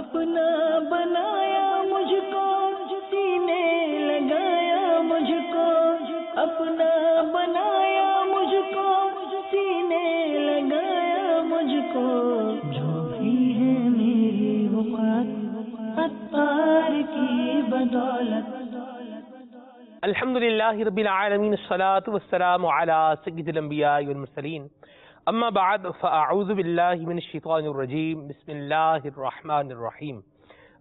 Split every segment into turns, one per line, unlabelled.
اپنا بنایا مجھ کو، سینے لگایا مجھ کو، اپنا بنایا مجھ کو، سینے لگایا مجھ کو، جو بھی ہے میری وقت عطار کی بدولت۔
الحمدللہ رب العالمین، الصلاة والسلام علی سید الانبیاء والمرسلین، اما بعد فاعوذ باللہ من الشیطان الرجیم، بسم اللہ الرحمن الرحیم۔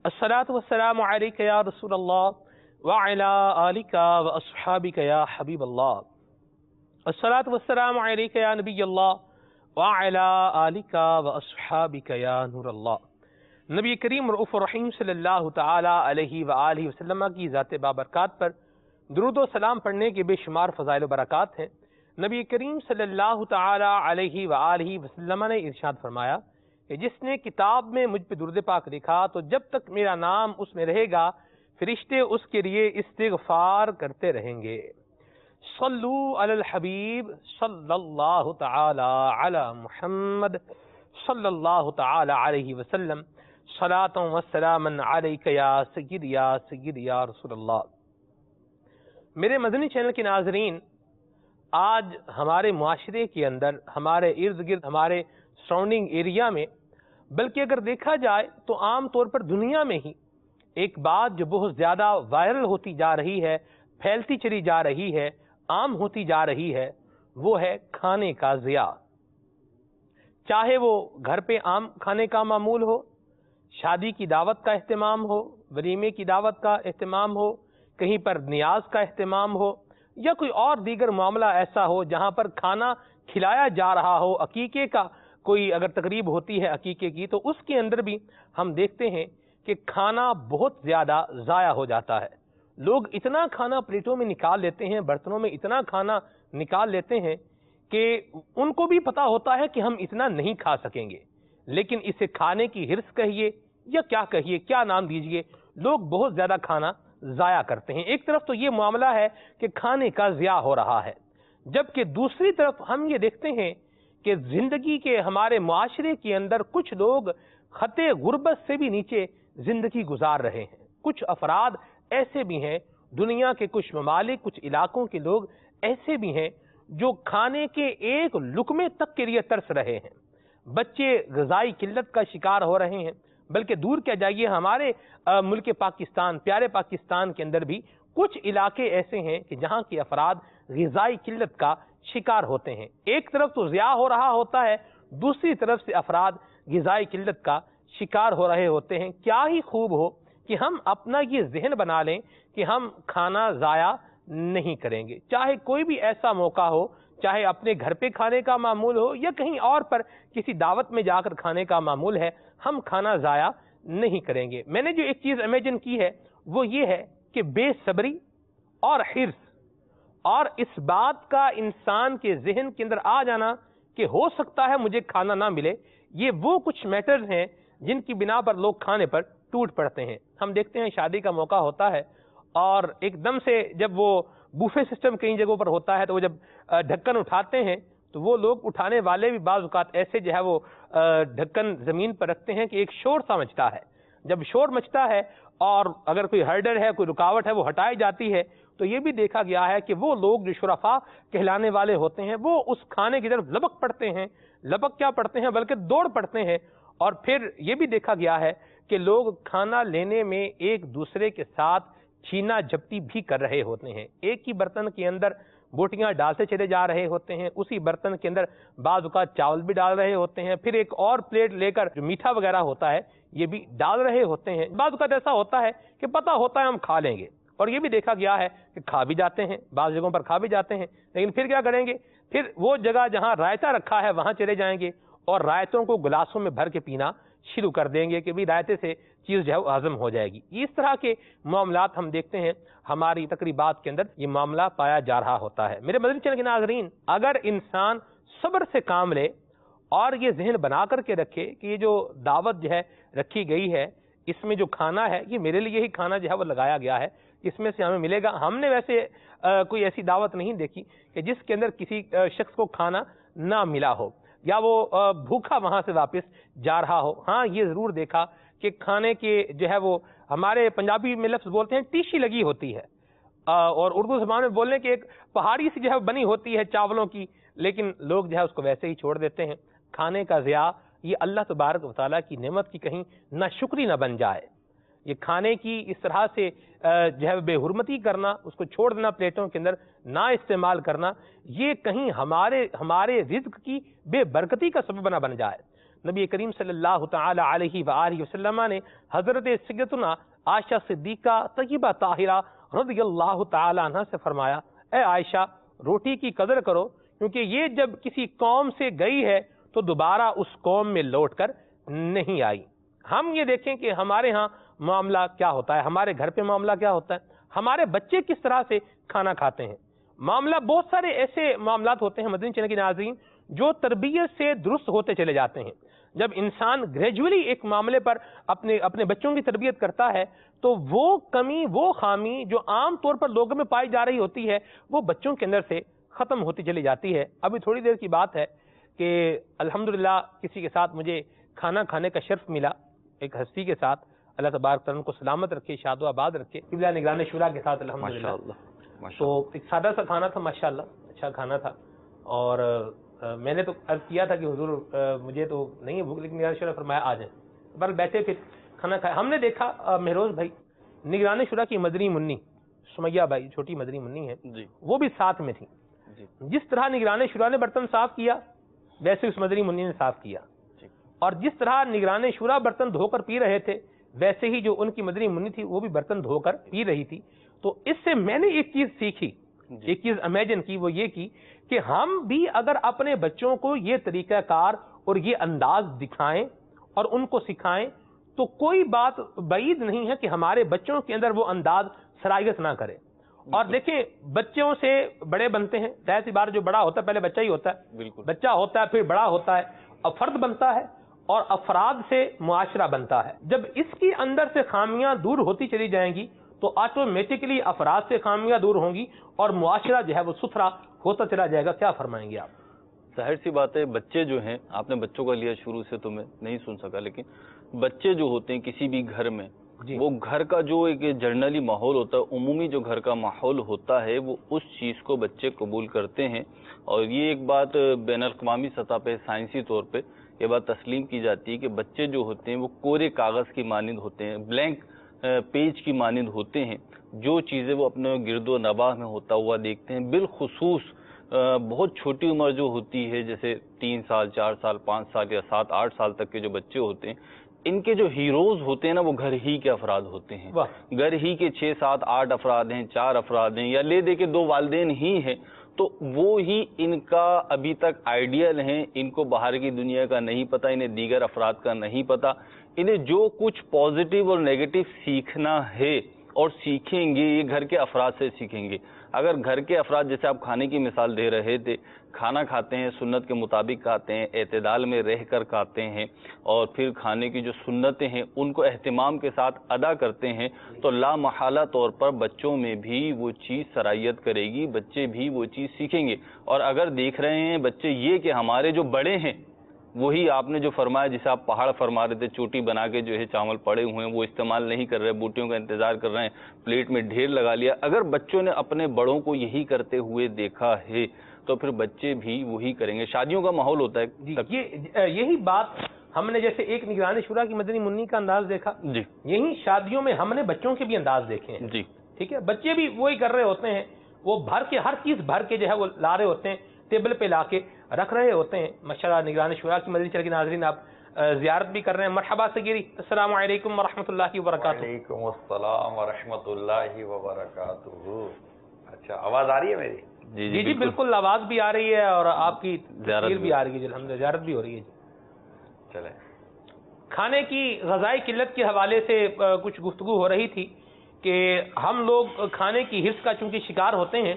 الصلاة والسلام علیک یا رسول اللہ وعلی آلک واصحابک یا حبیب اللہ۔ الصلاة والسلام علیک یا نبی اللہ وعلی آلک واصحابک یا نور اللہ۔ نبی کریم رؤوف الرحیم صلی اللہ تعالی علیہ وآلہ وسلم کی ذات بابرکات پر درود و سلام پڑھنے کے بے شمار فضائل و برکات ہیں۔ نبی کریم صلی اللہ تعالی علیہ وآلہ وسلم نے ارشاد فرمایا کہ جس نے کتاب میں مجھ پہ درود پاک لکھا تو جب تک میرا نام اس میں رہے گا فرشتے اس کے لیے استغفار کرتے رہیں گے۔ صلو علی الحبیب صلی اللہ تعالی علی محمد صلی اللہ تعالی علیہ وسلم، صلاۃ و سلاما علیک یا سید یا رسول اللہ۔ میرے مدنی چینل کے ناظرین، آج ہمارے معاشرے کے اندر، ہمارے ارد گرد، ہمارے سراؤنڈنگ ایریا میں، بلکہ اگر دیکھا جائے تو عام طور پر دنیا میں ہی ایک بات جو بہت زیادہ وائرل ہوتی جا رہی ہے، پھیلتی چلی جا رہی ہے، عام ہوتی جا رہی ہے، وہ ہے کھانے کا ضیاع۔ چاہے وہ گھر پہ عام کھانے کا معمول ہو، شادی کی دعوت کا اہتمام ہو، ولیمے کی دعوت کا اہتمام ہو، کہیں پر نیاز کا اہتمام ہو، یا کوئی اور دیگر معاملہ ایسا ہو جہاں پر کھانا کھلایا جا رہا ہو، عقیقے کا کوئی اگر تقریب ہوتی ہے عقیقے کی، تو اس کے اندر بھی ہم دیکھتے ہیں کہ کھانا بہت زیادہ ضائع ہو جاتا ہے۔ لوگ اتنا کھانا پلیٹوں میں نکال لیتے ہیں، برتنوں میں اتنا کھانا نکال لیتے ہیں کہ ان کو بھی پتا ہوتا ہے کہ ہم اتنا نہیں کھا سکیں گے، لیکن اسے کھانے کی حرص کہیے یا کیا کہیے، کیا نام دیجئے، لوگ بہت زیادہ کھانا ضائع کرتے ہیں۔ ایک طرف تو یہ معاملہ ہے کہ کھانے کا ضیاع ہو رہا ہے، جبکہ دوسری طرف ہم یہ دیکھتے ہیں کہ زندگی کے ہمارے معاشرے کے اندر کچھ لوگ خط غربت سے بھی نیچے زندگی گزار رہے ہیں۔ کچھ افراد ایسے بھی ہیں، دنیا کے کچھ ممالک، کچھ علاقوں کے لوگ ایسے بھی ہیں جو کھانے کے ایک لقمے تک کے لیے ترس رہے ہیں۔ بچے غذائی قلت کا شکار ہو رہے ہیں، بلکہ دور کیا جائیے، ہمارے ملک پاکستان، پیارے پاکستان کے اندر بھی کچھ علاقے ایسے ہیں کہ جہاں کے افراد غذائی قلت کا شکار ہوتے ہیں۔ ایک طرف تو ضیاع ہو رہا ہوتا ہے، دوسری طرف سے افراد غذائی قلت کا شکار ہو رہے ہوتے ہیں۔ کیا ہی خوب ہو کہ ہم اپنا یہ ذہن بنا لیں کہ ہم کھانا ضائع نہیں کریں گے، چاہے کوئی بھی ایسا موقع ہو، چاہے اپنے گھر پہ کھانے کا معمول ہو یا کہیں اور پر کسی دعوت میں جا کر کھانے کا معمول ہے، ہم کھانا ضائع نہیں کریں گے۔ میں نے جو ایک چیز امیجن کی ہے وہ یہ ہے کہ بے صبری اور حرص اور اس بات کا انسان کے ذہن کے اندر آ جانا کہ ہو سکتا ہے مجھے کھانا نہ ملے، یہ وہ کچھ میٹرز ہیں جن کی بنا پر لوگ کھانے پر ٹوٹ پڑتے ہیں۔ ہم دیکھتے ہیں شادی کا موقع ہوتا ہے اور ایک دم سے جب وہ بوفے سسٹم کئی جگہوں پر ہوتا ہے تو وہ جب ڈھکن اٹھاتے ہیں تو وہ لوگ اٹھانے والے بھی بعض اوقات ایسے جو ہے وہ ڈھکن زمین پر رکھتے ہیں کہ ایک شور سا مچتا ہے۔ جب شور مچتا ہے اور اگر کوئی ہرڈر ہے، کوئی رکاوٹ ہے، وہ ہٹائی جاتی ہے، تو یہ بھی دیکھا گیا ہے کہ وہ لوگ جو شرفاء کہلانے والے ہوتے ہیں وہ اس کھانے کی طرف لپک پڑتے ہیں، لپک کیا پڑتے ہیں بلکہ دوڑ پڑتے ہیں۔ اور پھر یہ بھی دیکھا گیا ہے کہ لوگ کھانا لینے میں ایک دوسرے کے ساتھ چھینا جھپٹی بھی کر رہے ہوتے ہیں۔ ایک ہی برتن کے اندر بوٹیاں ڈالتے چلے جا رہے ہوتے ہیں، اسی برتن کے اندر بعض اوقات چاول بھی ڈال رہے ہوتے ہیں، پھر ایک اور پلیٹ لے کر جو میٹھا وغیرہ ہوتا ہے یہ بھی ڈال رہے ہوتے ہیں۔ بعض اوقات ایسا ہوتا ہے کہ پتہ ہوتا ہے ہم کھا لیں گے، اور یہ بھی دیکھا گیا ہے کہ کھا بھی جاتے ہیں، بعض جگہوں پر کھا بھی جاتے ہیں، لیکن پھر کیا کریں گے، پھر وہ جگہ جہاں رائتہ رکھا ہے وہاں چلے جائیں گے اور رائتوں کو گلاسوں میں بھر کے پینا شروع کر دیں گے کہ بھی رائتے سے چیز جو ہے وہ ہضم ہو جائے گی۔ اس طرح کے معاملات ہم دیکھتے ہیں ہماری تقریبات کے اندر یہ معاملہ پایا جا رہا ہوتا ہے۔ میرے مدنی چینل کے ناظرین، اگر انسان صبر سے کام لے اور یہ ذہن بنا کر کے رکھے کہ یہ جو دعوت جو ہے رکھی گئی ہے، اس میں جو کھانا ہے یہ میرے لیے ہی کھانا جو ہے وہ لگایا گیا ہے، اس میں سے ہمیں ملے گا۔ ہم نے ویسے کوئی ایسی دعوت نہیں دیکھی کہ جس کے اندر کسی شخص کو کھانا نہ ملا ہو یا وہ بھوکا وہاں سے واپس جا رہا ہو۔ ہاں یہ ضرور دیکھا کہ کھانے کے جو ہے وہ ہمارے پنجابی میں لفظ بولتے ہیں ٹیشی لگی ہوتی ہے، اور اردو زبان میں بولنے کی ایک پہاڑی سی جو ہے بنی ہوتی ہے چاولوں کی، لیکن لوگ جو ہے اس کو ویسے ہی چھوڑ دیتے ہیں۔ کھانے کا ضیاع یہ اللہ تبارک و تعالیٰ کی نعمت کی کہیں نہ شکری نہ بن جائے۔ یہ کھانے کی اس طرح سے جو ہے بے حرمتی کرنا، اس کو چھوڑ دینا پلیٹوں کے اندر نہ استعمال کرنا، یہ کہیں ہمارے رزق کی بے برکتی کا سبب نہ بن جائے۔ نبی کریم صلی اللہ تعالی علیہ وآلہ وسلم نے حضرت سیدتنا عائشہ صدیقہ طیبہ طاہرہ رضی اللہ تعالی عنہ سے فرمایا، اے عائشہ روٹی کی قدر کرو، کیونکہ یہ جب کسی قوم سے گئی ہے تو دوبارہ اس قوم میں لوٹ کر نہیں آئی۔ ہم یہ دیکھیں کہ ہمارے ہاں معاملہ کیا ہوتا ہے، ہمارے گھر پہ معاملہ کیا ہوتا ہے، ہمارے بچے کس طرح سے کھانا کھاتے ہیں۔ معاملہ بہت سارے ایسے معاملات ہوتے ہیں مدنی چینل کے ناظرین جو تربیت سے درست ہوتے چلے جاتے ہیں۔ جب انسان گریجولی ایک معاملے پر اپنے بچوں کی تربیت کرتا ہے تو وہ کمی، وہ خامی جو عام طور پر لوگوں میں پائی جا رہی ہوتی ہے وہ بچوں کے اندر سے ختم ہوتی چلی جاتی ہے۔ ابھی تھوڑی دیر کی بات ہے کہ الحمدللہ کسی کے ساتھ مجھے کھانا کھانے کا شرف ملا، ایک ہستی کے ساتھ، اللہ تبارک تعالیٰ کو سلامت رکھے، شاد و آباد رکھے، قبلہ نگران شورا کے ساتھ الحمدللہ۔ تو ایک سادہ سا کھانا تھا، ماشاءاللہ اچھا کھانا تھا، اور میں نے تو عرض کیا تھا کہ حضور مجھے تو نہیں ہے بھوک، لیکن نگران شورا نے فرمایا آ جائیں، بس بیٹھے پھر کھانا کھایا۔ ہم نے دیکھا مہروز بھائی نگران شورا کی مدنی منی سمیہ بھائی، چھوٹی مدنی منی ہے جی، وہ بھی ساتھ میں تھی جی۔ جس طرح نگران شورا نے برتن صاف کیا ویسے اس مدنی منی نے صاف کیا، اور جس طرح نگران شورا برتن دھو کر پی رہے تھے ویسے ہی جو ان کی مدنی منی تھی وہ بھی برتن دھو کر پی رہی تھی۔ تو اس سے میں نے ایک چیز سیکھی، ایک چیز امیجن کی، وہ یہ کی کہ ہم بھی اگر اپنے بچوں کو یہ طریقہ کار اور یہ انداز دکھائیں اور ان کو سکھائیں تو کوئی بات بعید نہیں ہے کہ ہمارے بچوں کے اندر وہ انداز سرایت نہ کرے۔ اور دیکھیں بچوں سے بڑے بنتے ہیں، ظاہر سی بات جو بڑا ہوتا ہے پہلے بچہ ہی ہوتا ہے، بچہ ہوتا ہے پھر بڑا ہوتا ہے، اب فرد بنتا ہے اور افراد سے معاشرہ بنتا ہے۔ جب اس کی اندر سے خامیاں دور ہوتی چلی جائیں گی تو آٹومیٹکلی افراد سے خامیاں دور ہوں گی اور معاشرہ جو ہے وہ ستھرا ہوتا چلا جائے گا۔ کیا فرمائیں گے آپ؟
ظاہر سی بات ہے، بچے جو ہیں، آپ نے بچوں کا لیا شروع سے تو میں نہیں سن سکا، لیکن بچے جو ہوتے ہیں کسی بھی گھر میں وہ گھر کا جو ایک جنرلی ماحول ہوتا ہے، عمومی جو گھر کا ماحول ہوتا ہے وہ اس چیز کو بچے قبول کرتے ہیں۔ اور یہ ایک بات بین الاقوامی سطح پہ سائنسی طور پہ یہ بات تسلیم کی جاتی ہے کہ بچے جو ہوتے ہیں وہ کورے کاغذ کی مانند ہوتے ہیں، بلینک پیج کی مانند ہوتے ہیں۔ جو چیزیں وہ اپنے گرد و نواح میں ہوتا ہوا دیکھتے ہیں، بالخصوص بہت چھوٹی عمر جو ہوتی ہے، جیسے 3 سال 4 سال 5 سال یا 7 8 سال تک کے جو بچے ہوتے ہیں، ان کے جو ہیروز ہوتے ہیں نا وہ گھر ہی کے افراد ہوتے ہیں۔ گھر ہی کے 6 7 8 افراد ہیں، 4 افراد ہیں، یا لے دے کے 2 والدین ہی ہیں، تو وہ ہی ان کا ابھی تک آئیڈیل ہیں۔ ان کو باہر کی دنیا کا نہیں پتہ، انہیں دیگر افراد کا نہیں پتہ، انہیں جو کچھ پازیٹیو اور نیگیٹو سیکھنا ہے اور سیکھیں گے یہ گھر کے افراد سے سیکھیں گے۔ اگر گھر کے افراد، جیسے آپ کھانے کی مثال دے رہے تھے، کھانا کھاتے ہیں، سنت کے مطابق کھاتے ہیں، اعتدال میں رہ کر کھاتے ہیں، اور پھر کھانے کی جو سنتیں ہیں ان کو اہتمام کے ساتھ ادا کرتے ہیں، تو لا محالہ طور پر بچوں میں بھی وہ چیز سرایت کرے گی، بچے بھی وہ چیز سیکھیں گے۔ اور اگر دیکھ رہے ہیں بچے یہ کہ ہمارے جو بڑے ہیں، وہی آپ نے جو فرمایا، جسے آپ پہاڑ فرما رہے تھے، چوٹی بنا کے جو ہے چاول پڑے ہوئے ہیں وہ استعمال نہیں کر رہے، بوٹیوں کا انتظار کر رہے ہیں، پلیٹ میں ڈھیر لگا لیا۔ اگر بچوں نے اپنے بڑوں کو یہی کرتے ہوئے دیکھا ہے تو پھر بچے بھی وہی کریں گے۔ شادیوں کا ماحول ہوتا ہے،
یہی بات ہم نے جیسے ایک نگران شورا کی مدنی منی کا انداز دیکھا جی، یہی شادیوں میں ہم نے بچوں کے بھی انداز دیکھے ہیں جی، ٹھیک ہے۔ بچے بھی وہی کر رہے ہوتے ہیں، وہ بھر کے ہر چیز بھر کے جو ہے وہ لا رہے ہوتے ہیں، ٹیبل پہ لا کے رکھ رہے ہوتے ہیں۔ ماشاءاللہ نگران شورا کی مدنی چینل کے ناظرین آپ زیارت بھی کر رہے ہیں۔ مرحبا سگیری، السلام علیکم ورحمۃ اللہ وبرکاتہ۔
وعلیکم السلام ورحمۃ اللہ وبرکاتہ۔ اچھا آواز آ رہی ہے میری؟
جی جی بالکل، آواز بھی آ رہی ہے اور آپ کی تصویر بھی آ رہی ہے، الحمدللہ زیارت بھی ہو رہی ہے جی۔
چلیں،
کھانے کی غذائی قلت کے حوالے سے کچھ گفتگو ہو رہی تھی کہ ہم لوگ کھانے کی حرص کا چونکہ شکار ہوتے ہیں،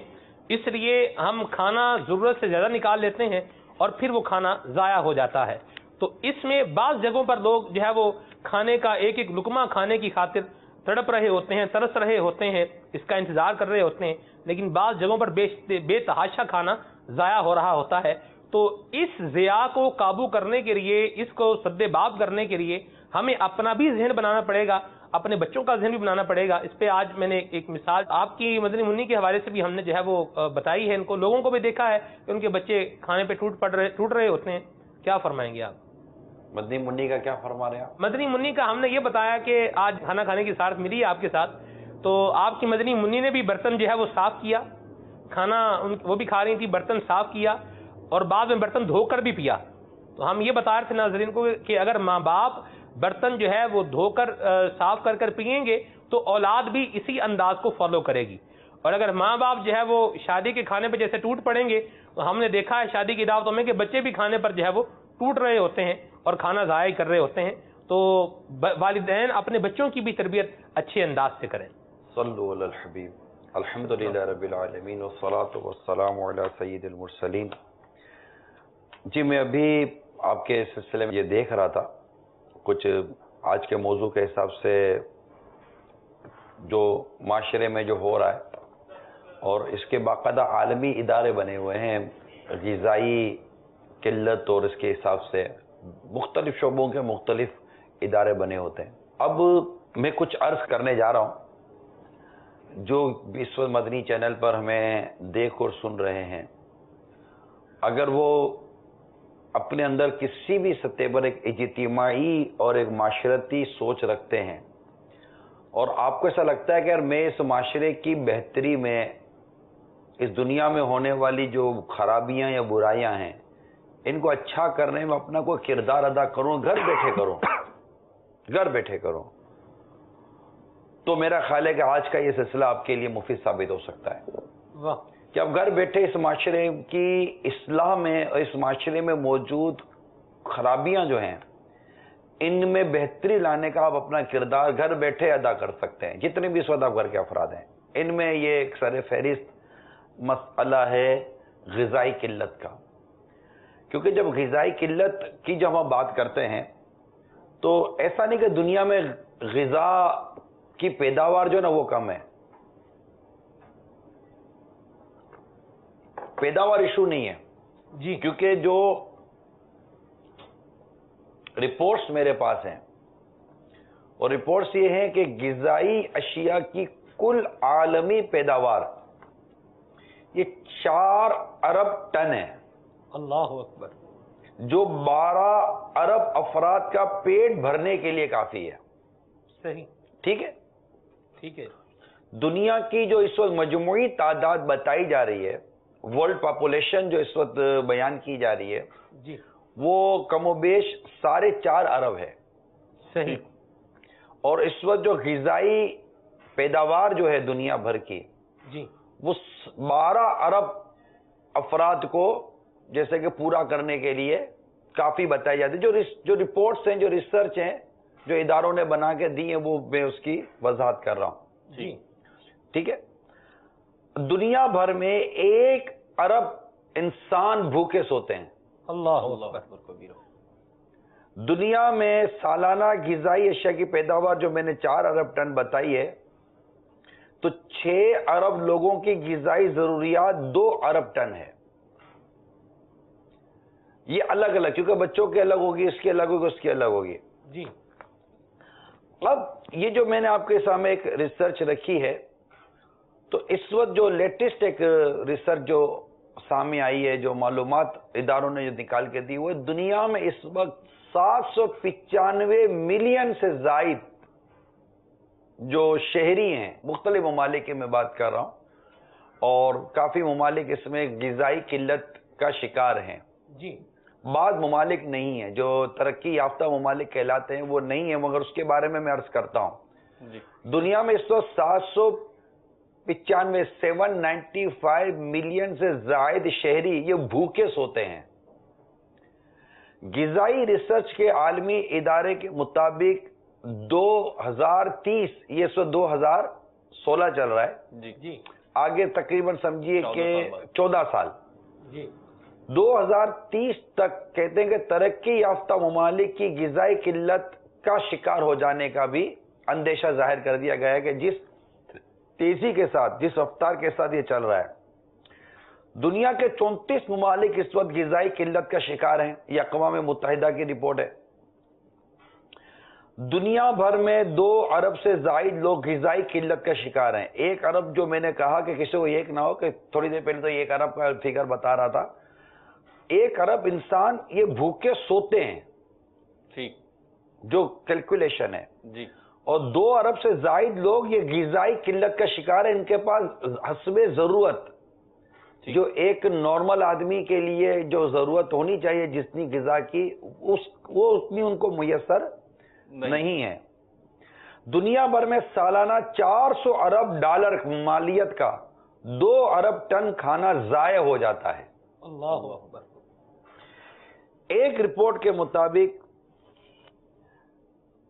اس لیے ہم کھانا ضرورت سے زیادہ نکال لیتے ہیں اور پھر وہ کھانا ضائع ہو جاتا ہے۔ تو اس میں بعض جگہوں پر لوگ جو ہے وہ کھانے کا ایک ایک لقمہ کھانے کی خاطر تڑپ رہے ہوتے ہیں، ترس رہے ہوتے ہیں، اس کا انتظار کر رہے ہوتے ہیں، لیکن بعض جگہوں پر بے تحاشا کھانا ضائع ہو رہا ہوتا ہے۔ تو اس ضیاع کو قابو کرنے کے لیے، اس کو سد باب کرنے کے لیے ہمیں اپنا بھی ذہن بنانا پڑے گا، اپنے بچوں کا ذہن بھی بنانا پڑے گا. اس پہ آج میں نے ایک مثال آپ کی مدنی منی کے حوالے سے بھی ہم نے جو ہے وہ بتائی ہے. ان کو لوگوں کو بھی دیکھا ہے کہ ان کے بچے کھانے پہ ٹوٹ رہے ہوتے ہیں. کیا فرمائیں گے آپ؟
مدنی منی کا کیا فرما رہے ہیں آپ؟
مدنی منی کا ہم نے یہ بتایا کہ آج کھانا کھانے کی ساتھ ملی ہے آپ کے ساتھ، تو آپ کی مدنی منی نے بھی برتن جو ہے وہ صاف کیا، کھانا وہ بھی کھا رہی تھی، برتن صاف کیا اور بعد میں برتن دھو کر بھی پیا. تو ہم یہ بتا رہے تھے ناظرین کو کہ اگر ماں باپ برتن جو ہے وہ دھو کر صاف کر کر پئیں گے تو اولاد بھی اسی انداز کو فالو کرے گی. اور اگر ماں باپ جو ہے وہ شادی کے کھانے پہ جیسے ٹوٹ پڑیں گے تو ہم نے دیکھا ہے شادی کی دعوتوں میں کہ بچے بھی کھانے پر جو ہے وہ ٹوٹ رہے ہوتے ہیں اور کھانا ضائع کر رہے ہوتے ہیں. تو والدین اپنے بچوں کی بھی تربیت اچھے انداز سے کریں.
صلو علی الحبیب. الحمدللہ رب العالمین والصلاة والسلام علی سید المرسلین. جی میں ابھی آپ کے سلسلے میں یہ دیکھ رہا تھا کچھ آج کے موضوع کے حساب سے جو معاشرے میں جو ہو رہا ہے، اور اس کے باقاعدہ عالمی ادارے بنے ہوئے ہیں غذائی قلت، اور اس کے حساب سے مختلف شعبوں کے مختلف ادارے بنے ہوتے ہیں. اب میں کچھ عرض کرنے جا رہا ہوں جو اس وقت مدنی چینل پر ہمیں دیکھ اور سن رہے ہیں، اگر وہ اپنے اندر کسی بھی سطح پر ایک اجتماعی اور ایک معاشرتی سوچ رکھتے ہیں، اور آپ کو ایسا لگتا ہے کہ یار میں اس معاشرے کی بہتری میں، اس دنیا میں ہونے والی جو خرابیاں یا برائیاں ہیں ان کو اچھا کرنے میں اپنا کوئی کردار ادا کروں، گھر بیٹھے کروں، تو میرا خیال ہے کہ آج کا یہ سلسلہ آپ کے لیے مفید ثابت ہو سکتا ہے.
واہ،
کہ آپ گھر بیٹھے اس معاشرے کی اصلاح میں اور اس معاشرے میں موجود خرابیاں جو ہیں ان میں بہتری لانے کا آپ اپنا کردار گھر بیٹھے ادا کر سکتے ہیں. جتنے بھی اس وقت آپ گھر کے افراد ہیں ان میں یہ ایک سر فہرست مسئلہ ہے غذائی قلت کا. کیونکہ جب غذائی قلت کی جب ہم بات کرتے ہیں تو ایسا نہیں کہ دنیا میں غذا کی پیداوار جو نا وہ کم ہے، پیداوار ایشو نہیں ہے
جی،
کیونکہ جو رپورٹس میرے پاس ہیں اور رپورٹس یہ ہیں کہ غذائی اشیاء کی کل عالمی پیداوار یہ 4 ارب ٹن ہے،
اللہ اکبر،
جو 12 ارب افراد کا پیٹ بھرنے کے لیے کافی ہے.
صحیح،
ٹھیک ہے.
دنیا
کی جو اس وقت مجموعی تعداد بتائی جا رہی ہے، ورلڈ پاپولیشن جو اس وقت بیان کی جا رہی ہے،
جی
وہ کم و بیش 4.5 ارب ہے.
صحیح.
اور اس وقت جو غذائی پیداوار جو ہے دنیا بھر کی،
جی
وہ 12 ارب افراد کو جیسے کہ پورا کرنے کے لیے کافی بتائی جاتی ہے. جو رپورٹس ہیں، جو ریسرچ ہیں، جو اداروں نے بنا کے دی ہیں، وہ میں اس کی وضاحت کر رہا ہوں.
جی
ٹھیک ہے. دنیا بھر میں 1 ارب انسان بھوکے سوتے ہیں.
اللہ اکبر.
دنیا میں سالانہ غذائی اشیاء کی پیداوار جو میں نے 4 ارب ٹن بتائی ہے، تو 6 ارب لوگوں کی غذائی ضروریات 2 ارب ٹن ہے. یہ الگ الگ، کیونکہ بچوں کی الگ ہوگی، اس کی الگ ہوگی، اس کی الگ ہوگی.
جی.
اب یہ جو میں نے آپ کے سامنے ایک ریسرچ رکھی ہے، تو اس وقت جو لیٹسٹ ایک ریسرچ جو سامنے آئی ہے، جو معلومات اداروں نے جو نکال کے دی، وہ دنیا میں اس وقت 795 ملین سے زائد جو شہری ہیں، مختلف ممالک کی میں بات کر رہا ہوں، اور کافی ممالک اس میں غذائی قلت کا شکار ہیں.
جی.
بعض ممالک نہیں ہیں، جو ترقی یافتہ ممالک کہلاتے ہیں وہ نہیں ہیں، مگر اس کے بارے میں عرض کرتا ہوں.
جی.
دنیا میں اس وقت 795 ملین سے زائد شہری یہ بھوکے سوتے ہیں. غذائی ریسرچ کے عالمی ادارے کے مطابق 2030، یہ اس وقت 2016 چل رہا ہے،
جی.
جی.
آگے تقریباً سمجھیے کہ 14 سال،
جی.
2030 تک کہتے ہیں کہ ترقی یافتہ ممالک کی غذائی قلت کا شکار ہو جانے کا بھی اندیشہ ظاہر کر دیا گیا ہے کہ جس تیزی کے ساتھ، جس رفتار کے ساتھ یہ چل رہا ہے. دنیا کے 34 ممالک اس وقت غذائی قلت کا شکار ہیں، یہ اقوام متحدہ کی رپورٹ ہے. دنیا بھر میں 2 ارب سے زائد لوگ غذائی قلت کا شکار ہیں. 1 ارب جو میں نے کہا کہ کسی کو ایک نہ ہو، کہ تھوڑی دیر پہلے تو 1 ارب کا فگر بتا رہا تھا. 1 ارب انسان یہ بھوکے سوتے ہیں،
ٹھیک،
جو کیلکولیشن ہے
جی.
اور 2 ارب سے زائد لوگ یہ غذائی قلت کا شکار ہیں. ان کے پاس حسب ضرورت، جو ایک نارمل آدمی کے لیے جو ضرورت ہونی چاہیے جتنی غذا کی، وہ اتنی ان کو میسر نہیں ہے. دنیا بھر میں سالانہ 400 ارب ڈالر مالیت کا 2 ارب ٹن کھانا ضائع ہو جاتا ہے.
اللہ اکبر.
ایک رپورٹ کے مطابق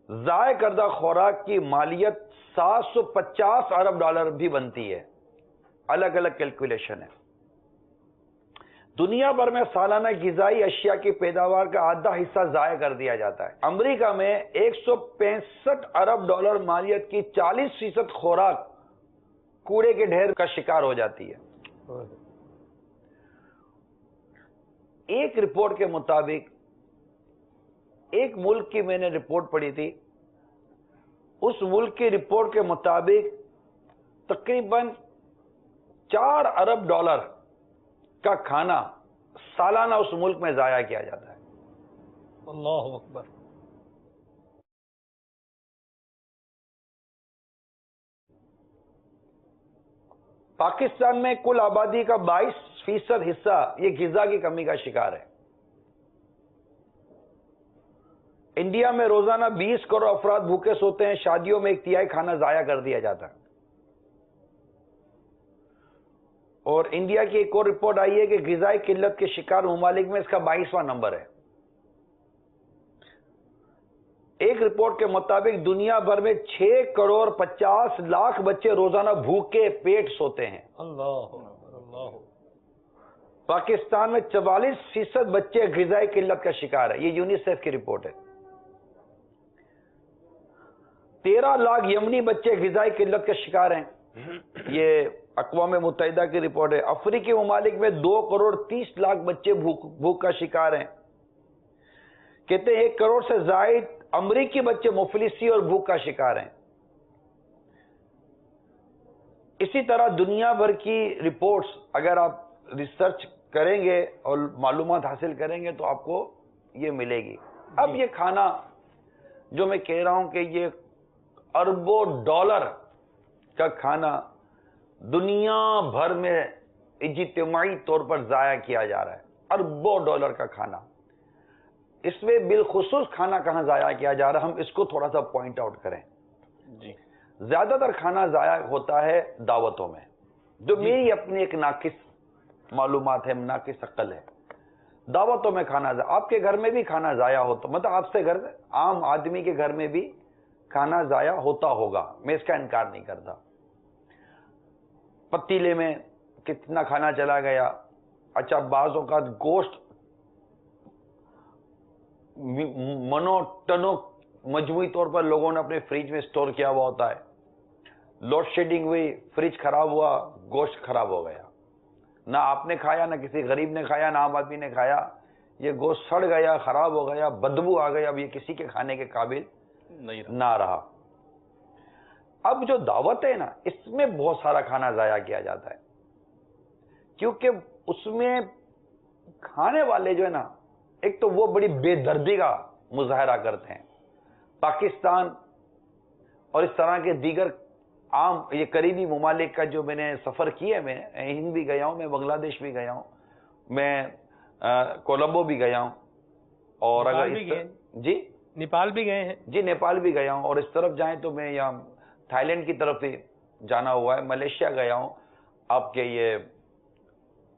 ضائع کردہ خوراک کی مالیت 750 ارب ڈالر بھی بنتی ہے. الگ الگ کیلکولیشن ہے. دنیا بھر میں سالانہ غذائی اشیاء کی پیداوار کا آدھا حصہ ضائع کر دیا جاتا ہے. امریکہ میں 165 ارب ڈالر مالیت کی 40% خوراک کوڑے کے ڈھیر کا شکار ہو جاتی ہے. ایک رپورٹ کے مطابق، ایک ملک کی میں نے رپورٹ پڑھی تھی، اس ملک کی رپورٹ کے مطابق تقریباً 4 ارب ڈالر کا کھانا سالانہ اس ملک میں ضائع کیا جاتا ہے.
اللہ اکبر.
پاکستان میں کل آبادی کا 22% حصہ یہ غذا کی کمی کا شکار ہے. انڈیا میں روزانہ 20 کروڑ افراد بھوکے سوتے ہیں. شادیوں میں 1/3 کھانا ضائع کر دیا جاتا ہے. اور انڈیا کی ایک اور رپورٹ آئی ہے کہ غذائی قلت کے شکار ممالک میں اس کا 22واں نمبر ہے. ایک رپورٹ کے مطابق دنیا بھر میں 6 کروڑ 50 لاکھ بچے روزانہ بھوکے پیٹ سوتے ہیں.
اللہ اللہ.
پاکستان میں 44% بچے غذائی قلت کا شکار ہے. یہ یونیسیف کی رپورٹ ہے. 13 لاکھ یمنی بچے غذائی قلت کا شکار ہیں. یہ اقوام متحدہ کی رپورٹ ہے. افریقی ممالک میں 2 کروڑ 30 لاکھ بچے بھوک کا شکار ہیں. کہتے ہیں 1 کروڑ سے زائد امریکی بچے مفلسی اور بھوک کا شکار ہیں. اسی طرح دنیا بھر کی رپورٹس اگر آپ ریسرچ کریں گے اور معلومات حاصل کریں گے تو آپ کو یہ ملے گی. اب یہ کھانا جو میں کہہ رہا ہوں کہ یہ اربوں ڈالر کا کھانا دنیا بھر میں اجتماعی طور پر ضائع کیا جا رہا ہے. اربوں ڈالر کا کھانا. اس میں بالخصوص کھانا کہاں ضائع کیا جا رہا ہے، ہم اس کو تھوڑا سا پوائنٹ آؤٹ کریں.
جی.
زیادہ تر کھانا ضائع ہوتا ہے دعوتوں میں، جو میری اپنی ایک ناقص معلومات ہے، ناقص عقل ہے. دعوتوں میں کھانا آپ کے گھر میں بھی کھانا ضائع ہوتا، مطلب آپ سے گھر عام آدمی کے گھر میں بھی کھانا ضائع ہوتا ہوگا، میں اس کا انکار نہیں کرتا. پتیلے میں کتنا کھانا چلا گیا. اچھا، بعض اوقات گوشت منو ٹنوں مجموعی طور پر لوگوں نے اپنے فریج میں سٹور کیا ہوا ہوتا ہے. لوڈ شیڈنگ ہوئی، فریج خراب ہوا، گوشت خراب ہو گیا. نہ آپ نے کھایا، نہ کسی غریب نے کھایا، نہ عام آدمی نے کھایا. یہ گوشت سڑ گیا، خراب ہو گیا، بدبو آ گئی. اب یہ کسی کے کھانے کے قابل نہ رہا. اب جو دعوت ہے نا، اس میں بہت سارا کھانا ضائع کیا جاتا ہے، کیونکہ اس میں کھانے والے جو ہے نا، ایک تو وہ بڑی بے دردی کا مظاہرہ کرتے ہیں. پاکستان اور اس طرح کے دیگر عام یہ قریبی ممالک کا جو میں نے سفر کیا ہے، میں ہند بھی گیا ہوں، میں بنگلہ دیش بھی گیا ہوں، میں کولمبو بھی گیا ہوں، اور اگر جی
نیپال بھی گئے ہیں.
جی نیپال بھی گیا ہوں، اور اس طرف جائیں تو میں یہاں تھائی لینڈ کی طرف ہی جانا ہوا ہے. ملیشیا گیا ہوں، آپ کے یہ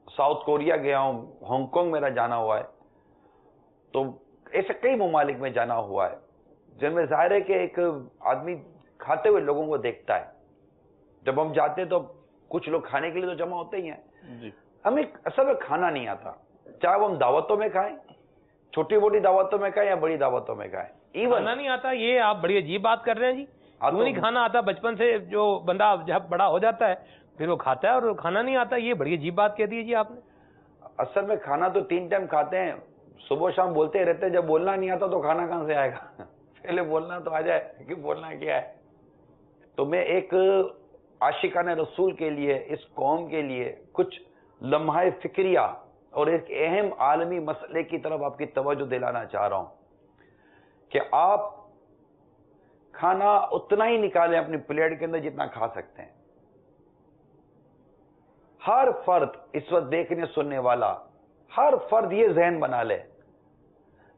ساؤتھ کوریا گیا ہوں، ہانگ کانگ میرا جانا ہوا ہے. تو ایسے کئی ممالک میں جانا ہوا ہے جن میں ظاہر ہے کہ ایک آدمی کھاتے ہوئے لوگوں کو دیکھتا ہے. جب ہم جاتے ہیں تو کچھ لوگ کھانے کے لیے تو جمع ہوتے ہی ہیں. ہمیں اصل میں کھانا نہیں آتا، چاہے وہ ہم دعوتوں میں کھائیں، چھوٹی موٹی دعوتوں میں کھائیں یا بڑی دعوتوں میں کھائیں.
کھانا نہیں آتا، یہ آپ بڑی عجیب بات کر رہے ہیں جی. کیوں نہیں کھانا آتا؟ بچپن سے جو بندہ جب بڑا ہو جاتا ہے پھر وہ کھاتا ہے، اور کھانا نہیں آتا، یہ بڑی عجیب بات کہہ دی جی آپ نے.
اصل میں کھانا تو 3 ٹائم کھاتے ہیں، صبح شام بولتے ہی رہتے ہیں. جب بولنا نہیں آتا تو کھانا کہاں سے آئے گا؟ پہلے بولنا تو آ جائے کہ بولنا کیا ہے. تو میں ایک عاشقان رسول کے لیے، اس قوم کے لیے کچھ لمحہ فکریہ اور ایک اہم عالمی مسئلے کی طرف آپ کی توجہ دلانا چاہ رہا ہوں کہ آپ کھانا اتنا ہی نکالیں اپنی پلیٹ کے اندر جتنا کھا سکتے ہیں. ہر فرد اس وقت دیکھنے سننے والا، ہر فرد یہ ذہن بنا لے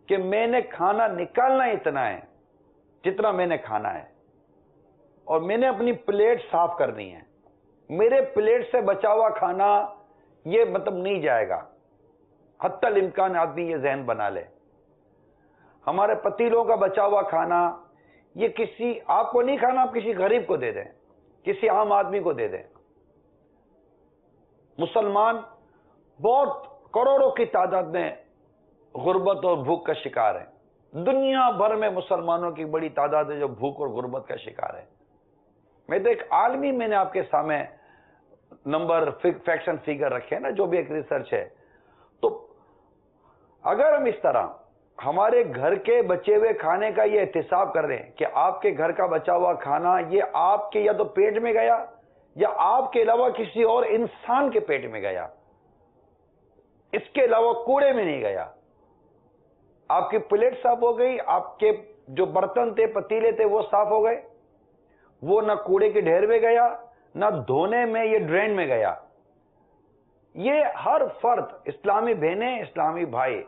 کہ میں نے کھانا نکالنا اتنا ہے جتنا میں نے کھانا ہے، اور میں نے اپنی پلیٹ صاف کرنی ہے. میرے پلیٹ سے بچا ہوا کھانا یہ مطلب نہیں جائے گا. حتی الامکان آدمی یہ ذہن بنا لے. ہمارے پتیلوں کا بچا ہوا کھانا یہ کسی آپ کو نہیں کھانا، آپ کسی غریب کو دے دیں، کسی عام آدمی کو دے دیں. مسلمان بہت کروڑوں کی تعداد میں غربت اور بھوک کا شکار ہیں. دنیا بھر میں مسلمانوں کی بڑی تعداد ہے جو بھوک اور غربت کا شکار ہے. میں تو ایک عالمی میں نے آپ کے سامنے نمبر فیکشن فیگر رکھے ہیں نا، جو بھی ایک ریسرچ ہے. تو اگر ہم اس طرح ہمارے گھر کے بچے ہوئے کھانے کا یہ احتساب کر رہے ہیں کہ آپ کے گھر کا بچا ہوا کھانا یہ آپ کے یا تو پیٹ میں گیا یا آپ کے علاوہ کسی اور انسان کے پیٹ میں گیا، اس کے علاوہ کوڑے میں نہیں گیا. آپ کی پلیٹ صاف ہو گئی، آپ کے جو برتن تھے پتیلے تھے وہ صاف ہو گئے، وہ نہ کوڑے کے ڈھیر میں گیا نہ دھونے میں یہ ڈرین میں گیا. یہ ہر فرد، اسلامی بہنیں اسلامی بھائی،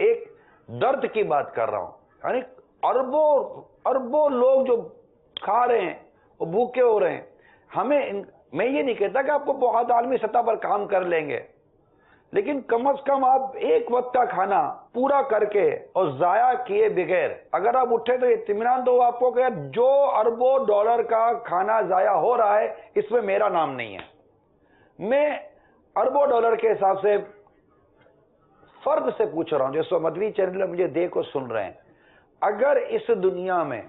ایک درد کی بات کر رہا ہوں. یعنی اربوں لوگ جو کھا رہے ہیں وہ بھوکے ہو رہے ہیں. میں یہ نہیں کہتا کہ آپ کو بہت عالمی سطح پر کام کر لیں گے، لیکن کم از کم آپ ایک وقت کا کھانا پورا کر کے اور ضائع کیے بغیر اگر آپ اٹھے تو اطمینان دو آپ کو کہ جو اربوں ڈالر کا کھانا ضائع ہو رہا ہے اس میں میرا نام نہیں ہے. میں اربوں ڈالر کے حساب سے فرد سے پوچھ رہا ہوں جو مدنی چینل مجھے دیکھ اور سن رہے ہیں. اگر اس دنیا میں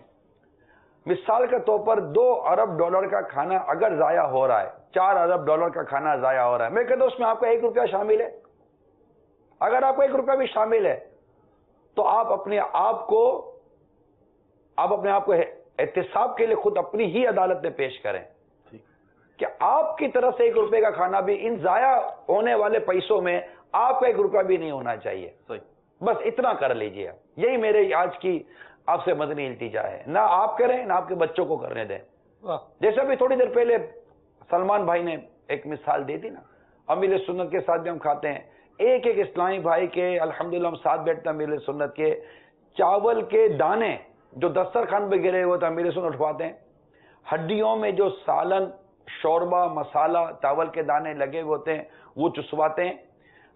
مثال کے طور پر 2 ارب ڈالر کا کھانا اگر ضائع ہو رہا ہے، 4 ارب ڈالر کا کھانا ضائع ہو رہا ہے، میں کہتا ہوں اس میں آپ کا 1 روپیہ شامل ہے. اگر آپ کو 1 روپیہ بھی شامل ہے تو آپ اپنے آپ کو احتساب کے لیے خود اپنی ہی عدالت میں پیش کریں کہ آپ کی طرف سے 1 روپے کا کھانا بھی ان ضائع ہونے والے پیسوں میں آپ کا 1 روپیہ بھی نہیں ہونا چاہیے. بس اتنا کر لیجئے. یہی میرے آج کی آپ سے مدنی التجا ہے. نہ آپ کریں نہ آپ کے بچوں کو کرنے دیں. جیسے بھی تھوڑی دیر پہلے سلمان بھائی نے ایک مثال دی تھی نا، امیر سنت کے ساتھ بھی ہم کھاتے ہیں، ایک اسلامی بھائی کے الحمدللہ ہم ساتھ بیٹھتے ہیں امیر سنت کے، چاول کے دانے جو دسترخوان پہ گرے ہوئے تو امیر سنت اٹھواتے ہیں. ہڈیوں میں جو سالن شوربہ مسالہ چاول کے دانے لگے ہوئے ہوتے ہیں وہ چسواتے ہیں.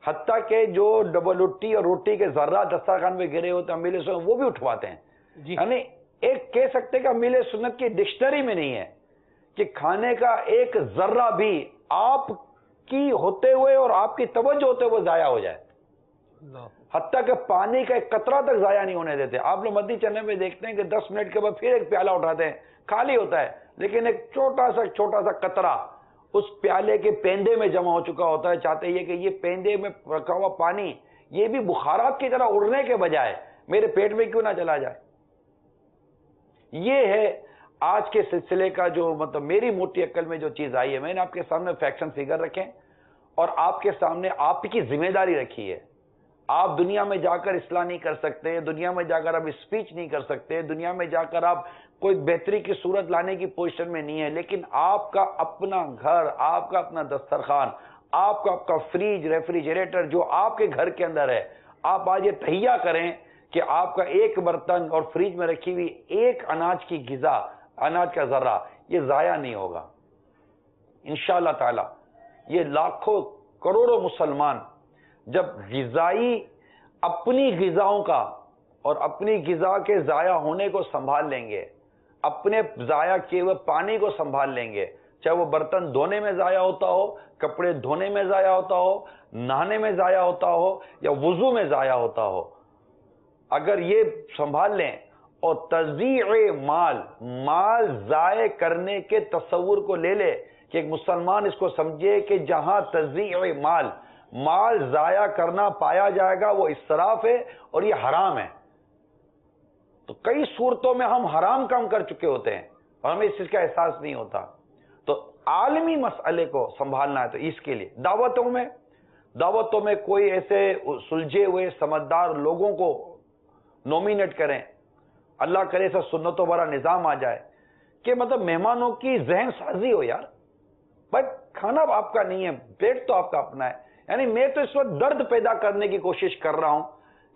حتیٰ کہ جو ڈبل روٹی اور روٹی کے ذرات دسترخوان پہ گرے ہوتے ہیں امیر سنت وہ بھی اٹھواتے ہیں. یعنی ایک کہہ سکتے کہ امیر سنت کی ڈکشنری میں نہیں ہے کہ کھانے کا ایک ذرہ بھی آپ کی ہوتے ہوئے اور آپ کی توجہ ہوتے ہوئے ضائع ہو جائے. حتیٰ کہ پانی کا ایک قطرہ تک ضائع نہیں ہونے دیتے. آپ لوگ مدنی چینل میں دیکھتے ہیں کہ 10 منٹ کے بعد پھر ایک پیالہ اٹھاتے ہیں، خالی ہوتا ہے لیکن ایک چھوٹا سا قطرہ اس پیالے کے پیندے میں جمع ہو چکا ہوتا ہے. چاہتے یہ کہ یہ پیندے میں رکھا ہوا پانی یہ بھی بخارات کی طرح اڑنے کے بجائے میرے پیٹ میں کیوں نہ چلا جائے. یہ ہے آج کے سلسلے کا جو مطلب میری موٹی عقل میں جو چیز آئی ہے. میں نے آپ کے سامنے فیکشن فگر رکھے اور آپ کے سامنے آپ کی ذمہ داری رکھی ہے. آپ دنیا میں جا کر اصلاح نہیں کر سکتے، دنیا میں جا کر آپ اسپیچ نہیں کر سکتے، دنیا میں جا کر آپ کوئی بہتری کی صورت لانے کی پوزیشن میں نہیں ہے، لیکن آپ کا اپنا گھر، آپ کا اپنا دسترخوان، آپ کا فریج ریفریجریٹر جو آپ کے گھر کے اندر ہے، آپ آج یہ تہیا کریں کہ آپ کا ایک برتن اور فریج میں رکھی ہوئی ایک اناج کی غذا، اناج کا ذرہ یہ ضائع نہیں ہوگا انشاءاللہ تعالی. یہ لاکھوں کروڑوں مسلمان جب غذائی اپنی غذاؤں کا اور اپنی غذا کے ضائع ہونے کو سنبھال لیں گے، اپنے ضائع کیے ہوئے پانی کو سنبھال لیں گے، چاہے وہ برتن دھونے میں ضائع ہوتا ہو، کپڑے دھونے میں ضائع ہوتا ہو، نہانے میں ضائع ہوتا ہو یا وضو میں ضائع ہوتا ہو، اگر یہ سنبھال لیں اور تضییع مال ضائع کرنے کے تصور کو لے لے کہ ایک مسلمان اس کو سمجھے کہ جہاں تضییع مال ضائع کرنا پایا جائے گا وہ اسراف ہے اور یہ حرام ہے، تو کئی صورتوں میں ہم حرام کام کر چکے ہوتے ہیں اور ہمیں اس چیز کا احساس نہیں ہوتا. تو عالمی مسئلے کو سنبھالنا ہے تو اس کے لیے دعوتوں میں کوئی ایسے سلجھے ہوئے سمجھدار لوگوں کو نومینیٹ کریں, اللہ کرے ایسا سنتوں بھرا نظام آ جائے کہ مطلب مہمانوں کی ذہن سازی ہو. یار بھائی کھانا آپ کا نہیں ہے, پیٹ تو آپ کا اپنا ہے. یعنی میں تو اس وقت درد پیدا کرنے کی کوشش کر رہا ہوں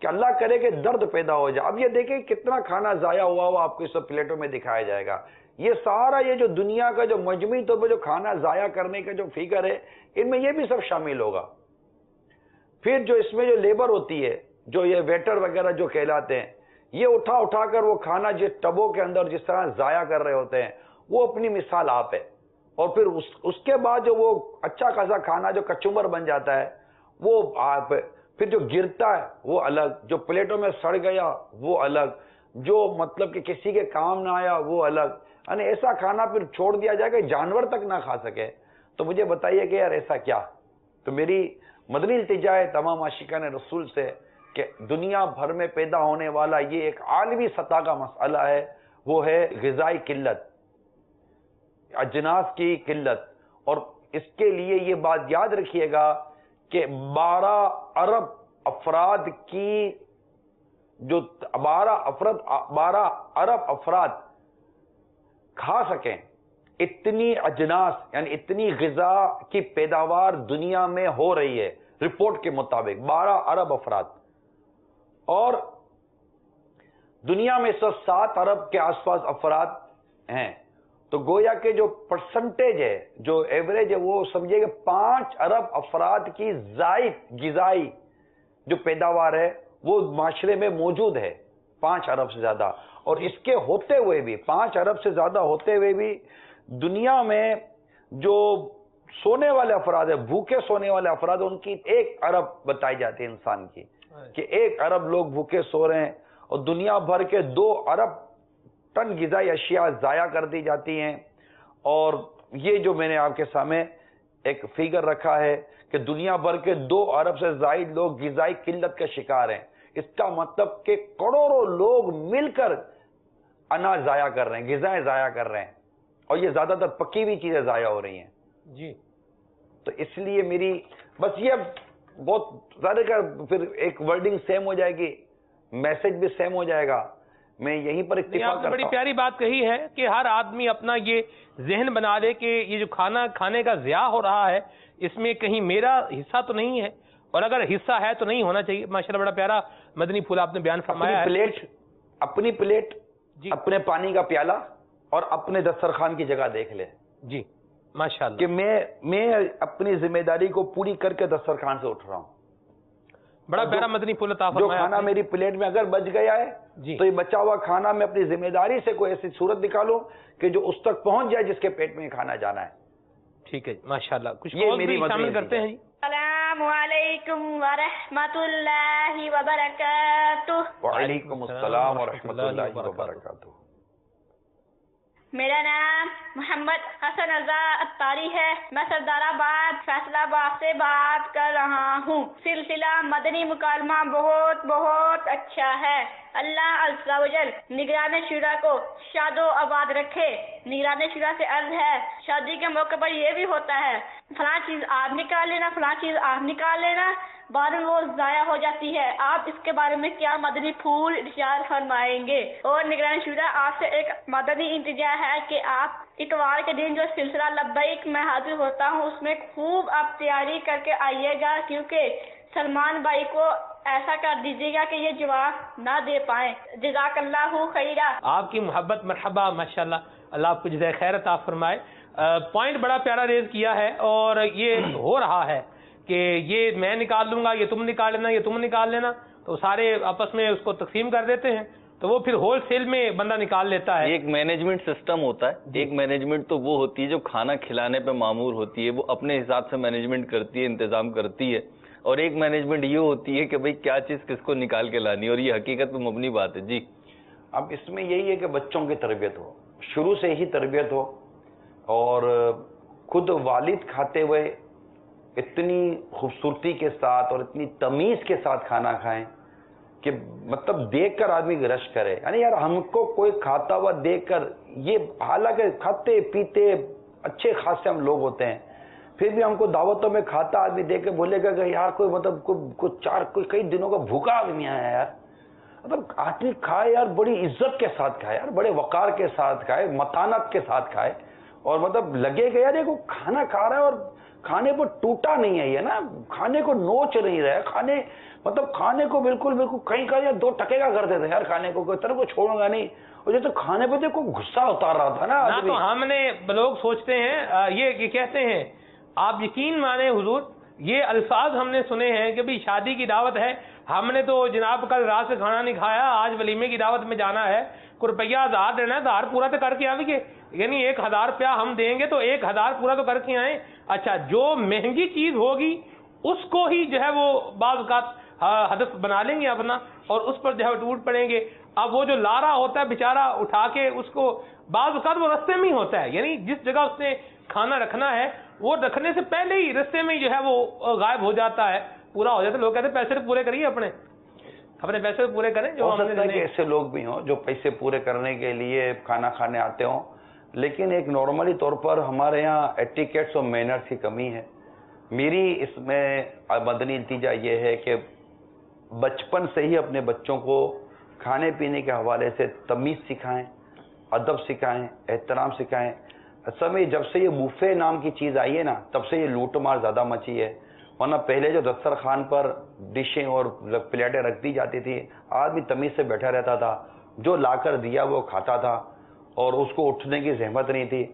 کہ اللہ کرے کہ درد پیدا ہو جائے. اب یہ دیکھیں کتنا کھانا ضائع ہوا آپ کو اس وقت پلیٹوں میں دکھایا جائے گا. یہ سارا یہ جو دنیا کا جو مجموعی طور پر جو کھانا ضائع کرنے کا جو فگر ہے, ان میں یہ بھی سب شامل ہوگا. پھر جو اس میں جو لیبر ہوتی ہے, جو یہ ویٹر وغیرہ جو کہلاتے ہیں, یہ اٹھا کر وہ کھانا جس ٹبوں کے اندر جس طرح ضائع کر رہے ہوتے ہیں, وہ اپنی مثال آپ ہے. اور پھر اس کے بعد جو وہ اچھا خاصا کھانا جو کچمبر بن جاتا ہے وہ آپ ہے. پھر جو گرتا ہے وہ الگ, جو پلیٹوں میں سڑ گیا وہ الگ, جو مطلب کہ کسی کے کام نہ آیا وہ الگ. یعنی ایسا کھانا پھر چھوڑ دیا جائے کہ جانور تک نہ کھا سکے. تو مجھے بتائیے کہ یار ایسا کیا. تو میری مدنی التجا ہے تمام عاشقان رسول سے کہ دنیا بھر میں پیدا ہونے والا یہ ایک عالمی سطح کا مسئلہ ہے, وہ ہے غذائی قلت, اجناس کی قلت. اور اس کے لیے یہ بات یاد رکھیے گا کہ 12 ارب افراد کی جو 12 ارب افراد کھا سکیں اتنی اجناس یعنی اتنی غذا کی پیداوار دنیا میں ہو رہی ہے رپورٹ کے مطابق 12 ارب افراد. اور دنیا میں 7 ارب کے آس پاس افراد ہیں. تو گویا کہ جو پرسنٹیج ہے, جو ایوریج ہے, وہ سمجھے کہ 5 ارب افراد کی زائد غذائی جو پیداوار ہے وہ معاشرے میں موجود ہے, 5 ارب سے زیادہ. اور اس کے ہوتے ہوئے بھی 5 ارب سے زیادہ ہوتے ہوئے بھی دنیا میں جو سونے والے افراد ہیں, بھوکے سونے والے افراد, ان کی 1 ارب بتائی جاتی ہے انسان کی, کہ 1 ارب لوگ بھوکے سو رہے ہیں. اور دنیا بھر کے 2 ارب ٹن غذائی اشیاء ضائع کر دی جاتی ہیں. اور یہ جو میں نے آپ کے سامنے ایک فگر رکھا ہے کہ دنیا بھر کے 2 ارب سے زائد لوگ غذائی قلت کا شکار ہیں. اس کا مطلب کہ کروڑوں لوگ مل کر اناج ضائع کر رہے ہیں, غذائیں ضائع کر رہے ہیں, اور یہ زیادہ تر پکی ہوئی چیزیں ضائع ہو رہی ہیں.
جی
تو اس لیے میری بس یہ بہت زیادہ کا پھر ایک ورڈنگ سیم ہو جائے گی, میسج بھی سیم ہو جائے گا. میں یہیں پر اتفاق کرتا ہوں.
بڑی پیاری بات کہی ہے کہ ہر آدمی اپنا یہ ذہن بنا لے کہ یہ جو کھانا کھانے کا ضیاع ہو رہا ہے اس میں کہیں میرا حصہ تو نہیں ہے, اور اگر حصہ ہے تو نہیں ہونا چاہیے. ماشاءاللہ بڑا پیارا مدنی پھول آپ نے بیان فرمایا ہے.
اپنی پلیٹ اپنے پانی کا پیالہ اور اپنے دسترخوان کی جگہ دیکھ لے.
جی ماشاءاللہ
کہ میں اپنی ذمہ داری کو پوری کر کے دسترخوان سے اٹھ رہا ہوں.
بڑا پیارا مدنی پھول عطا
جو
فرمایا.
کھانا میری پلیٹ میں اگر بچ گیا ہے
جی
تو یہ بچا ہوا کھانا میں اپنی ذمہ داری سے کوئی ایسی صورت نکالوں کہ جو اس تک پہنچ جائے جس کے پیٹ میں کھانا جانا ہے.
ٹھیک ہے ماشاءاللہ. کچھ
یہ میری
شامل کرتے ہیں. جی
السلام علیکم ورحمۃ اللہ وبرکاتہ.
وعلیکم السلام ورحمۃ اللہ وبرکاتہ.
میرا نام محمد حسن رضا اتاری ہے. میں سردار آباد فیصل آباد سے بات کر رہا ہوں. سلسلہ مدنی مکالمہ بہت بہت اچھا ہے. اللہ عز و جل نگران شورا کو شاد و آباد رکھے. نگران شورا سے عرض ہے, شادی کے موقع پر یہ بھی ہوتا ہے فلاں چیز آپ نکال لینا, فلاں چیز آپ نکال لینا, بعد میں وہ ضائع ہو جاتی ہے. آپ اس کے بارے میں کیا مدنی پھول ارشاد فرمائیں گے؟ اور نگران شورا آپ سے ایک مدنی التجا ہے کہ آپ اتوار کے دن جو سلسلہ لبیک میں حاضر ہوتا ہوں اس میں خوب آپ تیاری کر کے آئیے گا, کیونکہ سلمان بھائی کو ایسا کر دیجیے گا کہ یہ جواب نہ دے پائیں. جزاک اللہ خیرہ.
آپ کی محبت مرحبا. ماشاءاللہ اللہ آپ کو جزائے خیر عطا فرمائے. پوائنٹ بڑا پیارا ریز کیا ہے, اور یہ ہو رہا ہے کہ یہ میں نکال لوں گا, یہ تم نکال لینا, یہ تم نکال لینا, تو سارے آپس میں اس کو تقسیم کر دیتے ہیں, تو وہ پھر ہول سیل میں بندہ نکال لیتا ہے.
ایک مینجمنٹ سسٹم ہوتا ہے. ایک مینجمنٹ تو وہ ہوتی ہے جو کھانا کھلانے پہ مامور ہوتی ہے, وہ اپنے حساب سے مینجمنٹ کرتی ہے, انتظام کرتی ہے. اور ایک مینجمنٹ یہ ہوتی ہے کہ بھئی کیا چیز کس کو نکال کے لانی, اور یہ حقیقت پہ مبنی بات ہے. جی
اب اس میں یہی ہے کہ بچوں کی تربیت ہو, شروع سے ہی تربیت ہو, اور خود والد کھاتے ہوئے اتنی خوبصورتی کے ساتھ اور اتنی تمیز کے ساتھ کھانا کھائیں کہ مطلب دیکھ کر آدمی رش کرے. یعنی یار ہم کو کوئی کھاتا ہوا دیکھ کر, یہ حالانکہ کھاتے پیتے اچھے خاصے ہم لوگ ہوتے ہیں, پھر بھی ہم کو دعوتوں میں کھاتا آدمی دیکھ کے بولے گا کہ یار کوئی مطلب کوئی کئی دنوں کا بھوکا آدمی آیا یار. مطلب آدمی کھائے یار بڑی عزت کے ساتھ کھائے, یار بڑے وقار کے ساتھ کھائے, متانت کے ساتھ کھائے, اور مطلب لگے گا یار یہ کھانا کھا رہا ہے اور کھانے پر ٹوٹا نہیں ہے, یہ نا کھانے کو نوچ نہیں رہا ہے, کھانے کو بالکل کہیں کا یا 2 ٹکے کا کر دیتے یار, کھانے کو کوئی طرح کو چھوڑوں گا نہیں. اور جیسے کھانے پہ دیکھو غصہ اتار رہا تھا نا.
تو ہم نے لوگ سوچتے ہیں یہ کہتے ہیں, آپ یقین مانیں حضور, یہ الفاظ ہم نے سنے ہیں کہ بھی شادی کی دعوت ہے, ہم نے تو جناب کل رات سے کھانا نہیں کھایا, آج ولیمے کی دعوت میں جانا ہے, کوئی روپیہ 1000 دینا ہے, 1000 پورا تو کر کے آئیں گے, یعنی 1000 روپیہ ہم دیں گے تو 1000 پورا تو کر کے آئیں. اچھا, جو مہنگی چیز ہوگی اس کو ہی جو ہے وہ بعض اوقات ہدف بنا لیں گے اپنا, اور اس پر جو ہے ٹوٹ پڑیں گے. اب وہ جو لارا ہوتا ہے بیچارہ اٹھا کے اس کو بعض اوقات وہ رستے میں ہی ہوتا ہے, یعنی جس جگہ اس نے کھانا رکھنا ہے وہ رکھنے سے پہلے ہی رستے میں جو ہے وہ غائب ہو جاتا ہے, پورا ہو جاتا ہے. لوگ کہتے ہیں پیسے پورے کریے, اپنے پیسے پورے کریں. جو
ہو سکتا ہے کہ ایسے لوگ بھی ہوں جو پیسے پورے کرنے کے لیے کھانا کھانے آتے ہوں, لیکن ایک نارملی طور پر ہمارے یہاں ایٹیکیٹس اور مینرز کی کمی ہے. میری اس میں مدنی نتیجہ یہ ہے کہ بچپن سے ہی اپنے بچوں کو کھانے پینے کے حوالے سے تمیز سکھائیں, ادب سکھائیں, احترام سکھائیں. اصل میں جب سے یہ بوفے نام کی چیز آئی ہے نا, تب سے یہ لوٹ مار زیادہ مچی ہے. ورنہ پہلے جو دسترخوان پر ڈشیں اور پلیٹیں رکھ دی جاتی تھی, آدمی تمیز سے بیٹھا رہتا تھا, جو لا کر دیا وہ کھاتا تھا, اور اس کو اٹھنے کی زحمت نہیں تھی.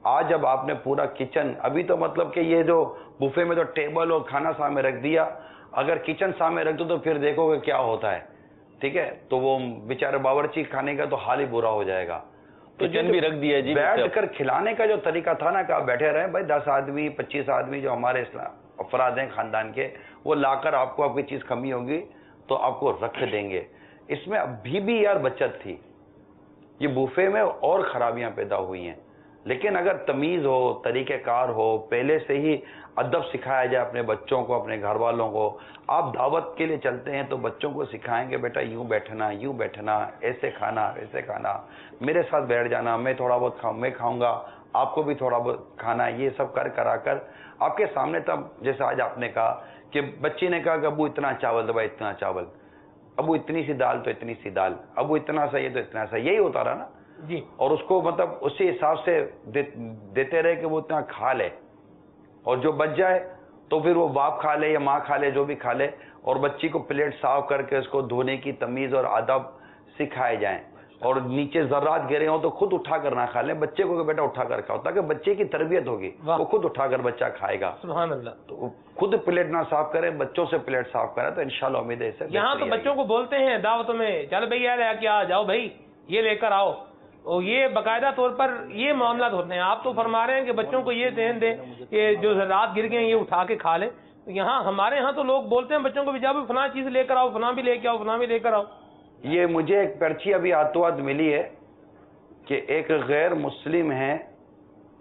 آج جب آپ نے پورا کچن, ابھی تو مطلب کہ یہ جو بوفے میں تو ٹیبل اور کھانا سامنے رکھ دیا, اگر کچن سامنے رکھ دو تو پھر دیکھو گے کیا ہوتا ہے, ٹھیک ہے, تو وہ بیچارے باورچی کھانے کا تو حال ہی برا ہو جائے گا. تو
کچن بھی رکھ دیا جی,
بیٹھ کر کھلانے کا جو طریقہ تھا نا کہ آپ بیٹھے رہے بھائی, 10 آدمی 25 آدمی جو ہمارے افراد ہیں خاندان کے, وہ لا کر آپ کو آپ کی چیز کمی ہوگی تو آپ کو رکھ دیں گے. اس میں ابھی بھی یار بچت تھی. یہ بوفے میں اور خرابیاں پیدا ہوئی ہیں, لیکن اگر تمیز ہو, طریقہ کار ہو, پہلے سے ہی ادب سکھایا جائے اپنے بچوں کو, اپنے گھر والوں کو. آپ دعوت کے لیے چلتے ہیں تو بچوں کو سکھائیں کہ بیٹا یوں بیٹھنا, ایسے کھانا, ویسے کھانا, میرے ساتھ بیٹھ جانا, میں تھوڑا بہت میں کھاؤں گا, آپ کو بھی تھوڑا بہت کھانا. یہ سب کرا کر آپ کے سامنے, تب جیسے آج آپ نے کہا کہ بچی نے کہا کہ ابو اتنا چاول, دبا اتنا چاول, ابو اتنی سی دال تو اتنی سی دال, ابو اتنا سا یہ تو اتنا سا, یہی ہوتا رہا نا
جی.
اور اس کو مطلب اسی حساب سے دیتے رہے کہ وہ اتنا کھا لے, اور جو بچ جائے تو پھر وہ باپ کھا لے یا ماں کھا لے, جو بھی کھا لے. اور بچی کو پلیٹ صاف کر کے اس کو دھونے کی تمیز اور آداب سکھائے جائیں, اور نیچے ذرات گرے ہوں تو خود اٹھا کر نہ کھا لیں, بچے کو کہ بیٹا اٹھا کر کھاؤ, تاکہ بچے کی تربیت ہوگی, وہ خود اٹھا کر بچہ کھائے گا.
سبحان اللہ.
تو خود پلیٹ نہ صاف کریں, بچوں سے پلیٹ صاف کریں, تو انشاءاللہ امید ہے اسے.
یہاں تو بچوں کو بولتے ہیں دعوتوں میں, چل بھائی یار کیا جاؤ بھائی یہ لے کر آؤ, اور یہ باقاعدہ طور پر یہ معاملات ہوتے ہیں. آپ تو فرما رہے ہیں کہ بچوں کو یہ ذہن دیں کہ جو ذرات گر گئے یہ اٹھا کے کھا لیں. یہاں ہمارے ہاں تو لوگ بولتے ہیں بچوں کو بھی جاؤ فلاں چیز لے کر آؤ, فلاں بھی لے کے آؤ, فلاں بھی لے کر آؤ.
یہ مجھے ایک پرچی ابھی ہاتھوں ہاتھ ملی ہے کہ ایک غیر مسلم ہیں,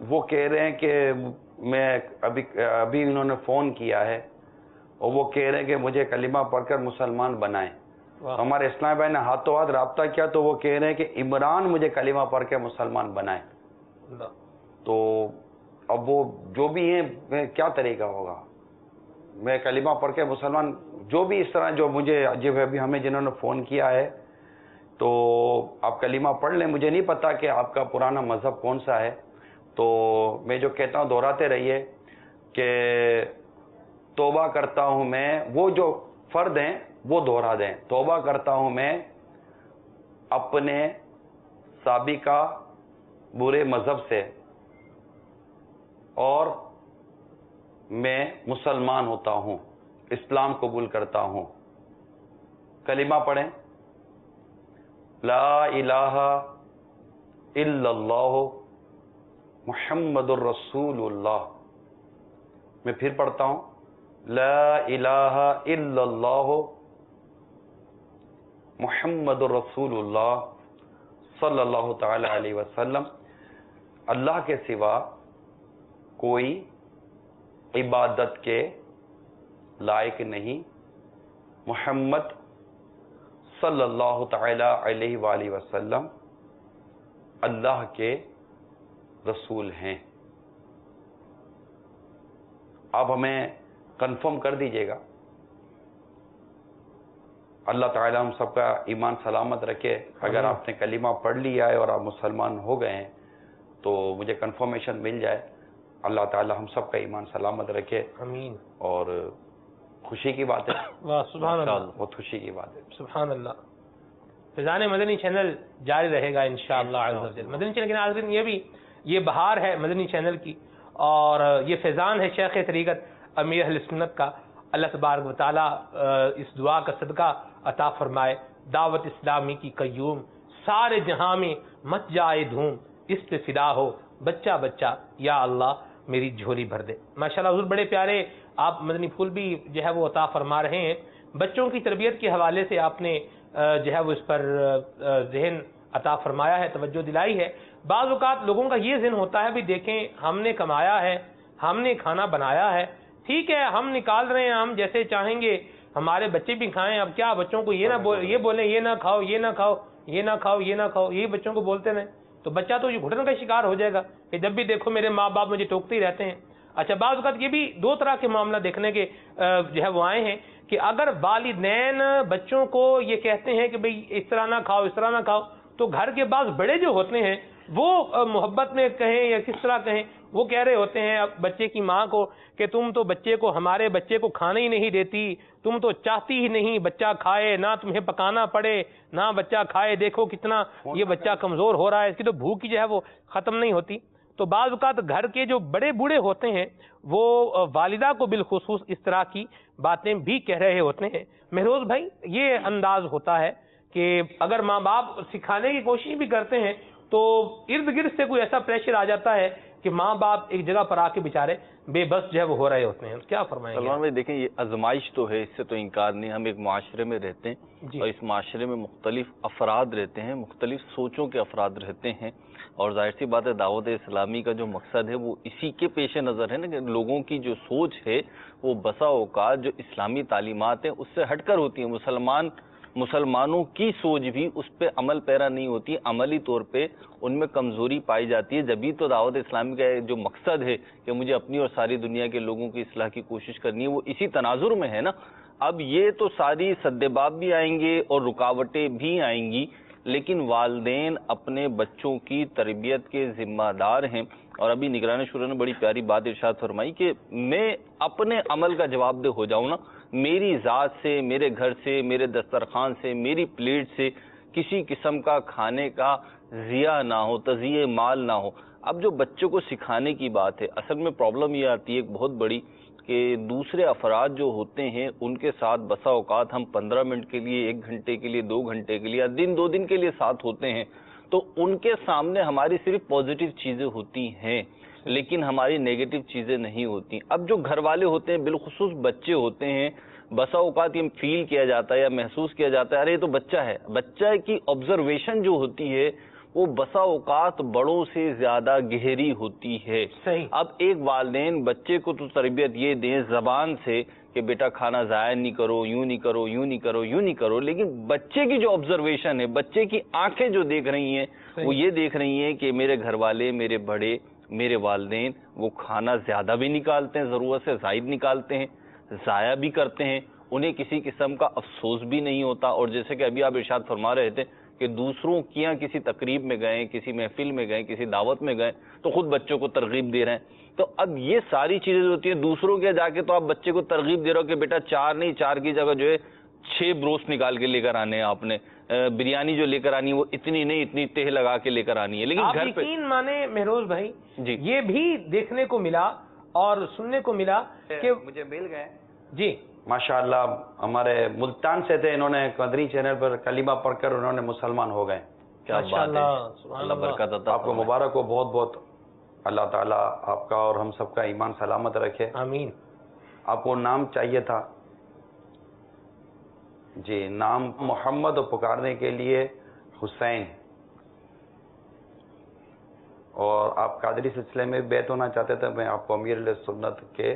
وہ کہہ رہے ہیں کہ میں ابھی انہوں نے فون کیا ہے, اور وہ کہہ رہے ہیں کہ مجھے کلمہ پڑھ کر مسلمان بنائیں. ہمارے اسلام بھائی نے ہاتھوں ہاتھ رابطہ کیا تو وہ کہہ رہے ہیں کہ عمران مجھے کلمہ پڑھ کے مسلمان بنائیں. تو اب وہ جو بھی ہیں کیا طریقہ ہوگا, میں کلمہ پڑھ کے مسلمان, جو بھی اس طرح جو مجھے جب ابھی ہمیں جنہوں نے فون کیا ہے تو آپ کلمہ پڑھ لیں. مجھے نہیں پتا کہ آپ کا پرانا مذہب کون سا ہے, تو میں جو کہتا ہوں دہراتے رہیے کہ توبہ کرتا ہوں میں, وہ جو فرد ہیں وہ دہرا دیں, توبہ کرتا ہوں میں اپنے سابقہ برے مذہب سے, اور میں مسلمان ہوتا ہوں, اسلام قبول کرتا ہوں. کلمہ پڑھیں, لا الہ الا اللہ محمد الرسول اللہ. میں پھر پڑھتا ہوں, لا الہ الا اللہ محمد الرسول اللہ صلی اللہ تعالی علیہ وسلم. اللہ کے سوا کوئی عبادت کے لائق نہیں, محمد صلی اللہ تعالی علیہ وآلہ وسلم اللہ کے رسول ہیں. آپ ہمیں کنفرم کر دیجئے گا. اللہ تعالی ہم سب کا ایمان سلامت رکھے. اگر آپ نے کلمہ پڑھ لیا ہے اور آپ مسلمان ہو گئے ہیں تو مجھے کنفرمیشن مل جائے. اللہ تعالی ہم سب کا ایمان سلامت رکھے.
آمین.
اور خوشی کی بات ہے.
واہ سبحان اللہ.
بہت خوشی کی بات ہے.
سبحان اللہ. فیضان مدنی چینل جاری رہے گا انشاءاللہ عز و جل. مدنی چینل کے ناظرین یہ بہار ہے مدنی چینل کی، اور یہ فیضان ہے شیخ طریقت امیر اہل سنت کا. اللہ تبارک و تعالیٰ اس دعا کا صدقہ عطا فرمائے. دعوت اسلامی کی قیوم سارے جہاں میں مچ جائے دھوم، اس پہ فدا ہو بچہ بچہ یا اللہ میری جھولی بھر دے. ماشاءاللہ حضور بڑے پیارے آپ مدنی پھول بھی جو ہے وہ عطا فرما رہے ہیں. بچوں کی تربیت کے حوالے سے آپ نے جو ہے وہ اس پر ذہن عطا فرمایا ہے، توجہ دلائی ہے. بعض اوقات لوگوں کا یہ ذہن ہوتا ہے بھی دیکھیں ہم نے کمایا ہے، ہم نے کھانا بنایا ہے، ٹھیک ہے ہم نکال رہے ہیں، ہم جیسے چاہیں گے ہمارے بچے بھی کھائیں. اب کیا بچوں کو یہ بولیں یہ نہ کھاؤ یہ نہ کھاؤ یہ نہ کھاؤ یہ نہ کھاؤ، یہی بچوں کو بولتے رہیں تو بچہ تو یہ گھٹن کا شکار ہو جائے گا کہ جب بھی دیکھو میرے ماں باپ مجھے ٹوکتے ہی رہتے ہیں. اچھا بعض اوقات یہ بھی دو طرح کے معاملہ دیکھنے کے جو ہے وہ آئے ہیں کہ اگر والدین بچوں کو یہ کہتے ہیں کہ بھئی اس طرح نہ کھاؤ اس طرح نہ کھاؤ، تو گھر کے بعض بڑے جو ہوتے ہیں وہ محبت میں کہیں یا کس طرح کہیں وہ کہہ رہے ہوتے ہیں بچے کی ماں کو کہ تم تو ہمارے بچے کو کھانے ہی نہیں دیتی، تم تو چاہتی ہی نہیں بچہ کھائے، نہ تمہیں پکانا پڑے نہ بچہ کھائے، دیکھو کتنا یہ بچہ کمزور ہو رہا ہے، اس کی تو بھوک جو ہے وہ ختم نہیں ہوتی. تو بعض اوقات گھر کے جو بڑے بوڑھے ہوتے ہیں وہ والدہ کو بالخصوص اس طرح کی باتیں بھی کہہ رہے ہوتے ہیں. مہروز بھائی یہ انداز ہوتا ہے کہ اگر ماں باپ سکھانے کی کوشش بھی کرتے ہیں تو ارد گرد سے کوئی ایسا پریشر آ جاتا ہے کہ ماں باپ ایک جگہ پر آ کے بیچارے بے بس جو ہے وہ ہو رہے ہوتے ہیں. کیا فرمائیں گے؟
سلمان بھائی دیکھیں یہ آزمائش تو ہے، اس سے تو انکار نہیں. ہم ایک معاشرے میں رہتے ہیں اور اس معاشرے میں مختلف افراد رہتے ہیں، مختلف سوچوں کے افراد رہتے ہیں، اور ظاہر سی بات ہے دعوت اسلامی کا جو مقصد ہے وہ اسی کے پیش نظر ہے نا کہ لوگوں کی جو سوچ ہے وہ بسا اوقات جو اسلامی تعلیمات ہیں اس سے ہٹ کر ہوتی ہیں. مسلمانوں کی سوچ بھی اس پہ عمل پیرا نہیں ہوتی، عملی طور پہ ان میں کمزوری پائی جاتی ہے. جبھی تو دعوت اسلامی کا جو مقصد ہے کہ مجھے اپنی اور ساری دنیا کے لوگوں کی اصلاح کی کوشش کرنی ہے وہ اسی تناظر میں ہے نا. اب یہ تو ساری سدباب بھی آئیں گے اور رکاوٹیں بھی آئیں گی، لیکن والدین اپنے بچوں کی تربیت کے ذمہ دار ہیں. اور ابھی نگران شورا نے بڑی پیاری بات ارشاد فرمائی کہ میں اپنے عمل کا جواب دہ ہو جاؤں نا، میری ذات سے، میرے گھر سے، میرے دسترخوان سے، میری پلیٹ سے کسی قسم کا کھانے کا ضیاع نہ ہو، تضیع مال نہ ہو. اب جو بچوں کو سکھانے کی بات ہے، اصل میں پرابلم یہ آتی ہے ایک بہت بڑی کہ دوسرے افراد جو ہوتے ہیں ان کے ساتھ بسا اوقات ہم 15 منٹ کے لیے، 1 گھنٹے کے لیے، 2 گھنٹے کے لیے یا دن 2 دن کے لیے ساتھ ہوتے ہیں، تو ان کے سامنے ہماری صرف پازیٹیو چیزیں ہوتی ہیں لیکن ہماری نیگیٹو چیزیں نہیں ہوتی. اب جو گھر والے ہوتے ہیں بالخصوص بچے ہوتے ہیں، بسا اوقات یہ فیل کیا جاتا ہے یا محسوس کیا جاتا ہے ارے یہ تو بچہ ہے. بچہ کی آبزرویشن جو ہوتی ہے وہ بسا اوقات بڑوں سے زیادہ گہری ہوتی ہے. اب ایک والدین بچے کو تو تربیت یہ دیں زبان سے کہ بیٹا کھانا ضائع نہیں کرو، یوں نہیں کرو، یوں نہیں کرو، یوں نہیں کرو، لیکن بچے کی جو آبزرویشن ہے، بچے کی آنکھیں جو دیکھ رہی ہیں وہ یہ دیکھ رہی ہیں کہ میرے گھر والے، میرے بڑے، میرے والدین وہ کھانا زیادہ بھی نکالتے ہیں، ضرورت سے زائد نکالتے ہیں، ضائع بھی کرتے ہیں، انہیں کسی قسم کا افسوس بھی نہیں ہوتا. اور جیسے کہ ابھی آپ ارشاد فرما رہے تھے کہ دوسروں کی یہاں کسی تقریب میں گئے، کسی محفل میں گئے، کسی دعوت میں گئے تو خود بچوں کو ترغیب دے رہے ہیں. تو اب یہ ساری چیزیں جو ہوتی ہیں دوسروں کے جا کے تو آپ بچے کو ترغیب دے رہے ہو کہ بیٹا 4 نہیں 4 کی جگہ جو ہے 6 بروسٹ نکال کے لے کر آنے ہیں، آپ نے بریانی جو لے کر آنی ہے وہ اتنی نہیں اتنی تہ لگا کے لے کر آنی ہے. لیکن گھر پہ یقین
مانے مہروز بھائی جی یہ بھی دیکھنے کو ملا اور سننے کو ملا کہ
مجھے مل گئے
جی
ماشاءاللہ ہمارے ملتان سے تھے، انہوں نے قدری چینل پر کلمہ پڑھ کر انہوں نے مسلمان ہو گئے.
کیا بات ہے، اللہ برکت عطا.
آپ کو مبارک ہو، بہت بہت اللہ تعالیٰ آپ کا اور ہم سب کا ایمان سلامت رکھے.
آمین.
آپ کو نام چاہیے تھا؟ جی نام محمد اور پکارنے کے لیے حسین. اور آپ قادری سلسلے میں بیعت ہونا چاہتے تھے، میں آپ کو امیر علیہ سنت کے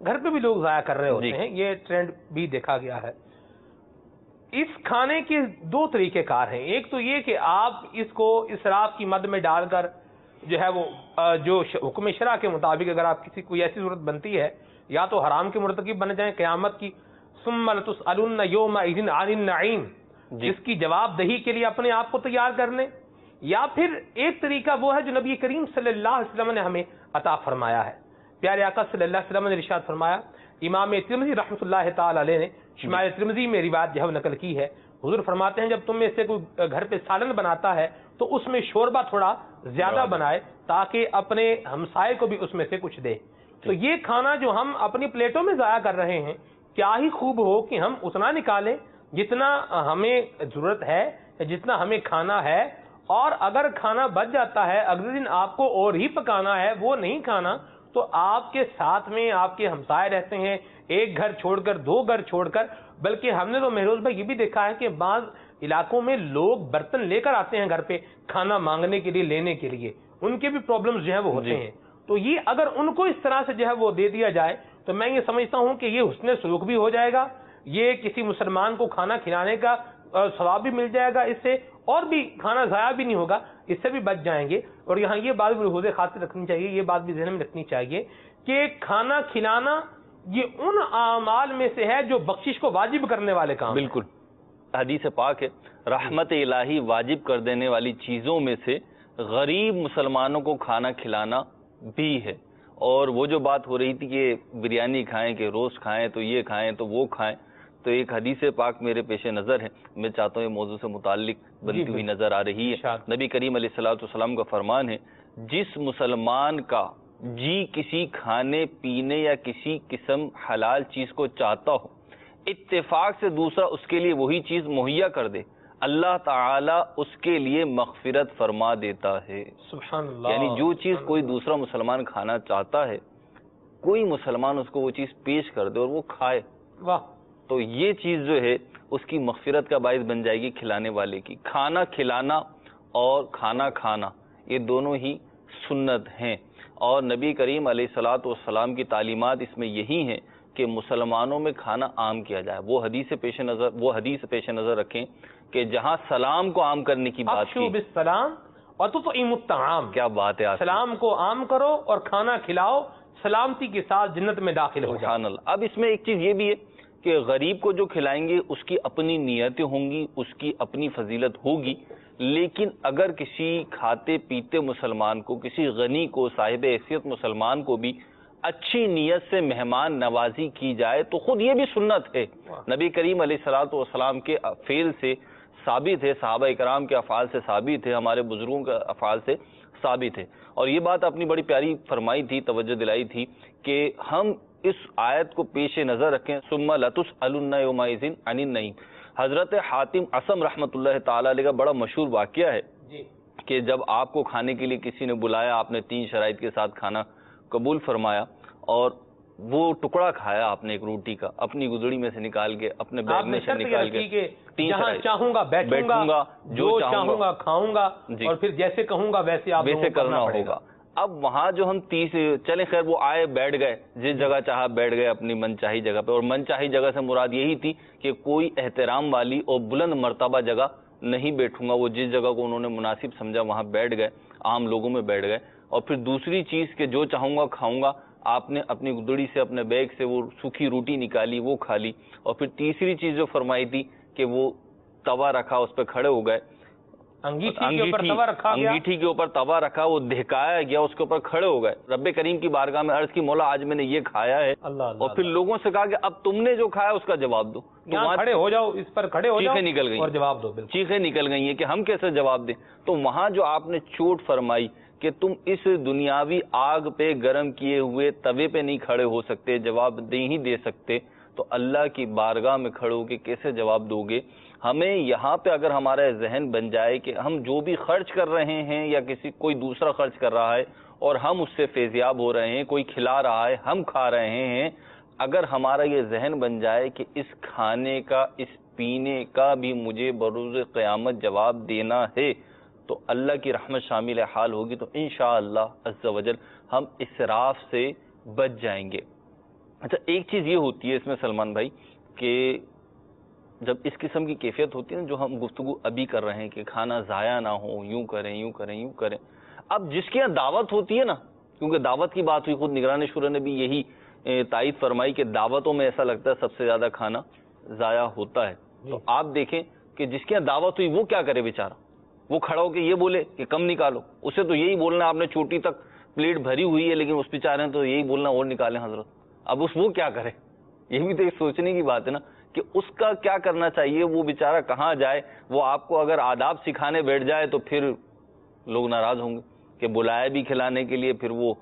گھر پہ بھی لوگ ضائع کر رہے ہوتے ہیں، یہ ٹرینڈ بھی دیکھا گیا ہے۔ اس کھانے کے دو طریقے کار ہیں، ایک تو یہ کہ آپ اس کو اسراف کی مد میں ڈال کر جو ہے وہ جو حکم شرع کے مطابق اگر آپ کسی کوئی ایسی صورت بنتی ہے یا تو حرام کے مرتکب بن جائیں قیامت کی، ثم لتسألن یومئذ عن النعیم، جس کی جواب دہی کے لیے اپنے آپ کو تیار کر لیں، یا پھر ایک طریقہ وہ ہے جو نبی کریم صلی اللہ علیہ وسلم نے ہمیں عطا فرمایا ہے۔ پیارے آقا صلی اللہ علیہ وسلم نے ارشاد فرمایا، امام ترمذی رحمۃ اللہ تعالی علیہ نے شمائل ترمذی میں روایت جو ہے نقل کی ہے، حضور فرماتے ہیں جب تم میں سے کوئی گھر پہ سالن بناتا ہے تو اس میں شوربہ تھوڑا زیادہ بنائے تاکہ اپنے ہمسائے کو بھی اس میں سے کچھ دے۔ تو یہ کھانا جو ہم اپنی پلیٹوں میں ضائع کر رہے ہیں، کیا ہی خوب ہو کہ ہم اتنا نکالیں جتنا ہمیں ضرورت ہے، جتنا ہمیں کھانا ہے، اور اگر کھانا بچ جاتا ہے اگلے دن آپ کو اور ہی پکانا ہے، وہ نہیں کھانا، تو آپ کے ساتھ میں آپ کے ہمسائے رہتے ہیں، ایک گھر چھوڑ کر، دو گھر چھوڑ کر، بلکہ ہم نے تو مہروز بھائی یہ بھی دیکھا ہے کہ بعض علاقوں میں لوگ برتن لے کر آتے ہیں گھر پہ کھانا مانگنے کے لیے، لینے کے لیے، ان کے بھی پرابلمز جو ہیں وہ ہوتے ہیں۔ تو یہ اگر ان کو اس طرح سے جو ہے وہ دے دیا جائے تو میں یہ سمجھتا ہوں کہ یہ حسن سلوک بھی ہو جائے گا، یہ کسی مسلمان کو کھانا کھلانے کا ثواب بھی مل جائے گا اس سے، اور بھی کھانا ضائع بھی نہیں ہوگا، اس سے بھی بچ جائیں گے۔ اور یہاں یہ بات بھی حوض خاطر رکھنی چاہیے، یہ بات بھی ذہن میں رکھنی چاہیے کہ کھانا کھلانا یہ ان اعمال میں سے ہے جو بخشش کو واجب کرنے والے کام۔
بالکل، حدیث پاک ہے رحمت الہی واجب کر دینے والی چیزوں میں سے غریب مسلمانوں کو کھانا کھلانا بھی ہے۔ اور وہ جو بات ہو رہی تھی کہ بریانی کھائیں، کہ روسٹ کھائیں، تو یہ کھائیں تو وہ کھائیں، تو ایک حدیث پاک میرے پیش نظر ہے، میں چاہتا ہوں یہ موضوع سے متعلق بنتی ہوئی نظر آ رہی ہے۔ نبی کریم علیہ الصلوۃ والسلام کا فرمان ہے، جس مسلمان کا جی کسی کھانے پینے یا کسی قسم حلال چیز کو چاہتا ہو، اتفاق سے دوسرا اس کے لیے وہی چیز مہیا کر دے، اللہ تعالیٰ اس کے لیے مغفرت فرما دیتا ہے۔
سبحان اللہ۔
یعنی جو چیز کوئی دوسرا مسلمان کھانا چاہتا ہے، کوئی مسلمان اس کو وہ چیز پیش کر دے اور وہ کھائے،
واہ، تو
یہ چیز جو ہے اس کی مغفرت کا باعث بن جائے گی کھلانے والے کی۔ کھانا کھلانا اور کھانا کھانا یہ دونوں ہی سنت ہیں، اور نبی کریم علیہ الصلوۃ والسلام کی تعلیمات اس میں یہی ہیں کہ مسلمانوں میں کھانا عام کیا جائے۔ وہ حدیث پیش نظر رکھیں کہ جہاں سلام کو عام کرنے کی بات کی،
بالسلام وتطعم الطعام،
کیا بات ہے،
سلام کو عام کرو اور کھانا کھلاؤ، سلامتی کے ساتھ جنت میں داخل ہو جاؤ۔
سبحان اللہ۔ اب اس میں ایک چیز یہ بھی ہے کہ غریب کو جو کھلائیں گے اس کی اپنی نیتیں ہوں گی، اس کی اپنی فضیلت ہوگی، لیکن اگر کسی کھاتے پیتے مسلمان کو، کسی غنی کو، صاحب حیثیت مسلمان کو بھی اچھی نیت سے مہمان نوازی کی جائے تو خود یہ بھی سنت ہے۔ نبی کریم علیہ الصلوۃ والسلام کے فعل سے ثابت ہے، صحابہ اکرام کے افعال سے ثابت ہے، ہمارے بزرگوں کے افعال سے ثابت ہے۔ اور یہ بات اپنی بڑی پیاری فرمائی تھی، توجہ دلائی تھی کہ ہم اس آیت کو پیش نظر رکھیں، ثم لتسألن یومئذ عن النعیم۔ حضرت حاتم عصم رحمۃ اللہ تعالی علیہ کا بڑا مشہور واقعہ ہے کہ جب آپ کو کھانے کے لیے کسی نے بلایا، آپ نے 3 شرائط کے ساتھ کھانا قبول فرمایا، اور وہ ٹکڑا کھایا آپ نے ایک روٹی کا، اپنی گدڑی میں سے نکال کے، اپنے بیگ میں سے نکال کے، 3
جہاں چاہوں گا بیٹھوں گا، جو چاہوں گا کھاؤں گا، اور پھر جیسے کہوں گا ویسے آپ
ویسے کرنا ہوگا۔ اب وہاں جو ہم 30 چلے خیر وہ آئے، بیٹھ گئے، جس جگہ چاہا بیٹھ گئے اپنی من چاہی جگہ پہ، اور من چاہی جگہ سے مراد یہی تھی کہ کوئی احترام والی اور بلند مرتبہ جگہ نہیں بیٹھوں گا، وہ جس جگہ کو انہوں نے مناسب سمجھا وہاں بیٹھ گئے، عام لوگوں میں بیٹھ گئے۔ اور پھر دوسری چیز کہ جو چاہوں گا کھاؤں گا، آپ نے اپنی گدڑی سے، اپنے بیگ سے وہ سوکھی روٹی نکالی، وہ کھا لی۔ اور پھر تیسری چیز جو فرمائی تھی کہ وہ توا رکھا، اس پہ کھڑے ہو گئے، انگیٹھی کے اوپر توا رکھا، وہ دہکایا گیا، اس کے اوپر کھڑے ہو گئے، رب کریم کی بارگاہ میں عرض کی، مولا آج میں نے یہ کھایا ہے، اور پھر لوگوں سے کہا کہ اب تم نے جو کھایا اس کا جواب دو،
کھڑے ہو جاؤ، اس پر کھڑے ہو جاؤ،
چیخیں نکل گئی،
اور جواب دو،
چیخیں نکل گئی ہیں کہ ہم کیسے جواب دیں۔ تو وہاں جو آپ نے چوٹ فرمائی کہ تم اس دنیاوی آگ پہ گرم کیے ہوئے توے پہ نہیں کھڑے ہو سکتے، جواب نہیں دے سکتے، تو اللہ کی بارگاہ میں کھڑے ہو کے کیسے جواب دو گے؟ ہمیں یہاں پہ اگر ہمارا ذہن بن جائے کہ ہم جو بھی خرچ کر رہے ہیں یا کوئی دوسرا خرچ کر رہا ہے اور ہم اس سے فیضیاب ہو رہے ہیں، کوئی کھلا رہا ہے، ہم کھا رہے ہیں، اگر ہمارا یہ ذہن بن جائے کہ اس کھانے کا، اس پینے کا بھی مجھے بروز قیامت جواب دینا ہے، تو اللہ کی رحمت شامل حال ہوگی، تو انشاءاللہ عز و جل ہم اسراف سے بچ جائیں گے۔ اچھا ایک چیز یہ ہوتی ہے اس میں سلمان بھائی کہ جب اس قسم کی کیفیت ہوتی ہے نا جو ہم گفتگو ابھی کر رہے ہیں کہ کھانا ضائع نہ ہو، یوں کریں یوں کریں یوں کریں، اب جس کے یہاں دعوت ہوتی ہے نا، کیونکہ دعوت کی بات ہوئی، خود نگران شورا نے بھی یہی تائید فرمائی کہ دعوتوں میں ایسا لگتا ہے سب سے زیادہ کھانا ضائع ہوتا ہے. تو آپ دیکھیں کہ جس کے یہاں دعوت ہوئی وہ کیا کرے بیچارہ، وہ کھڑا ہو کے یہ بولے کہ کم نکالو، اسے تو یہی بولنا آپ نے چوٹی تک پلیٹ بھری ہوئی ہے لیکن اس بیچارے نے تو یہی بولنا اور نکالیں حضرت. اب وہ کیا کرے؟ یہ بھی تو ایک سوچنے کی بات ہے نا کہ اس کا کیا کرنا چاہیے، وہ بیچارہ کہاں جائے. وہ آپ کو اگر آداب سکھانے بیٹھ جائے تو پھر لوگ ناراض ہوں گے کہ بلایا بھی کھلانے کے لیے، پھر وہ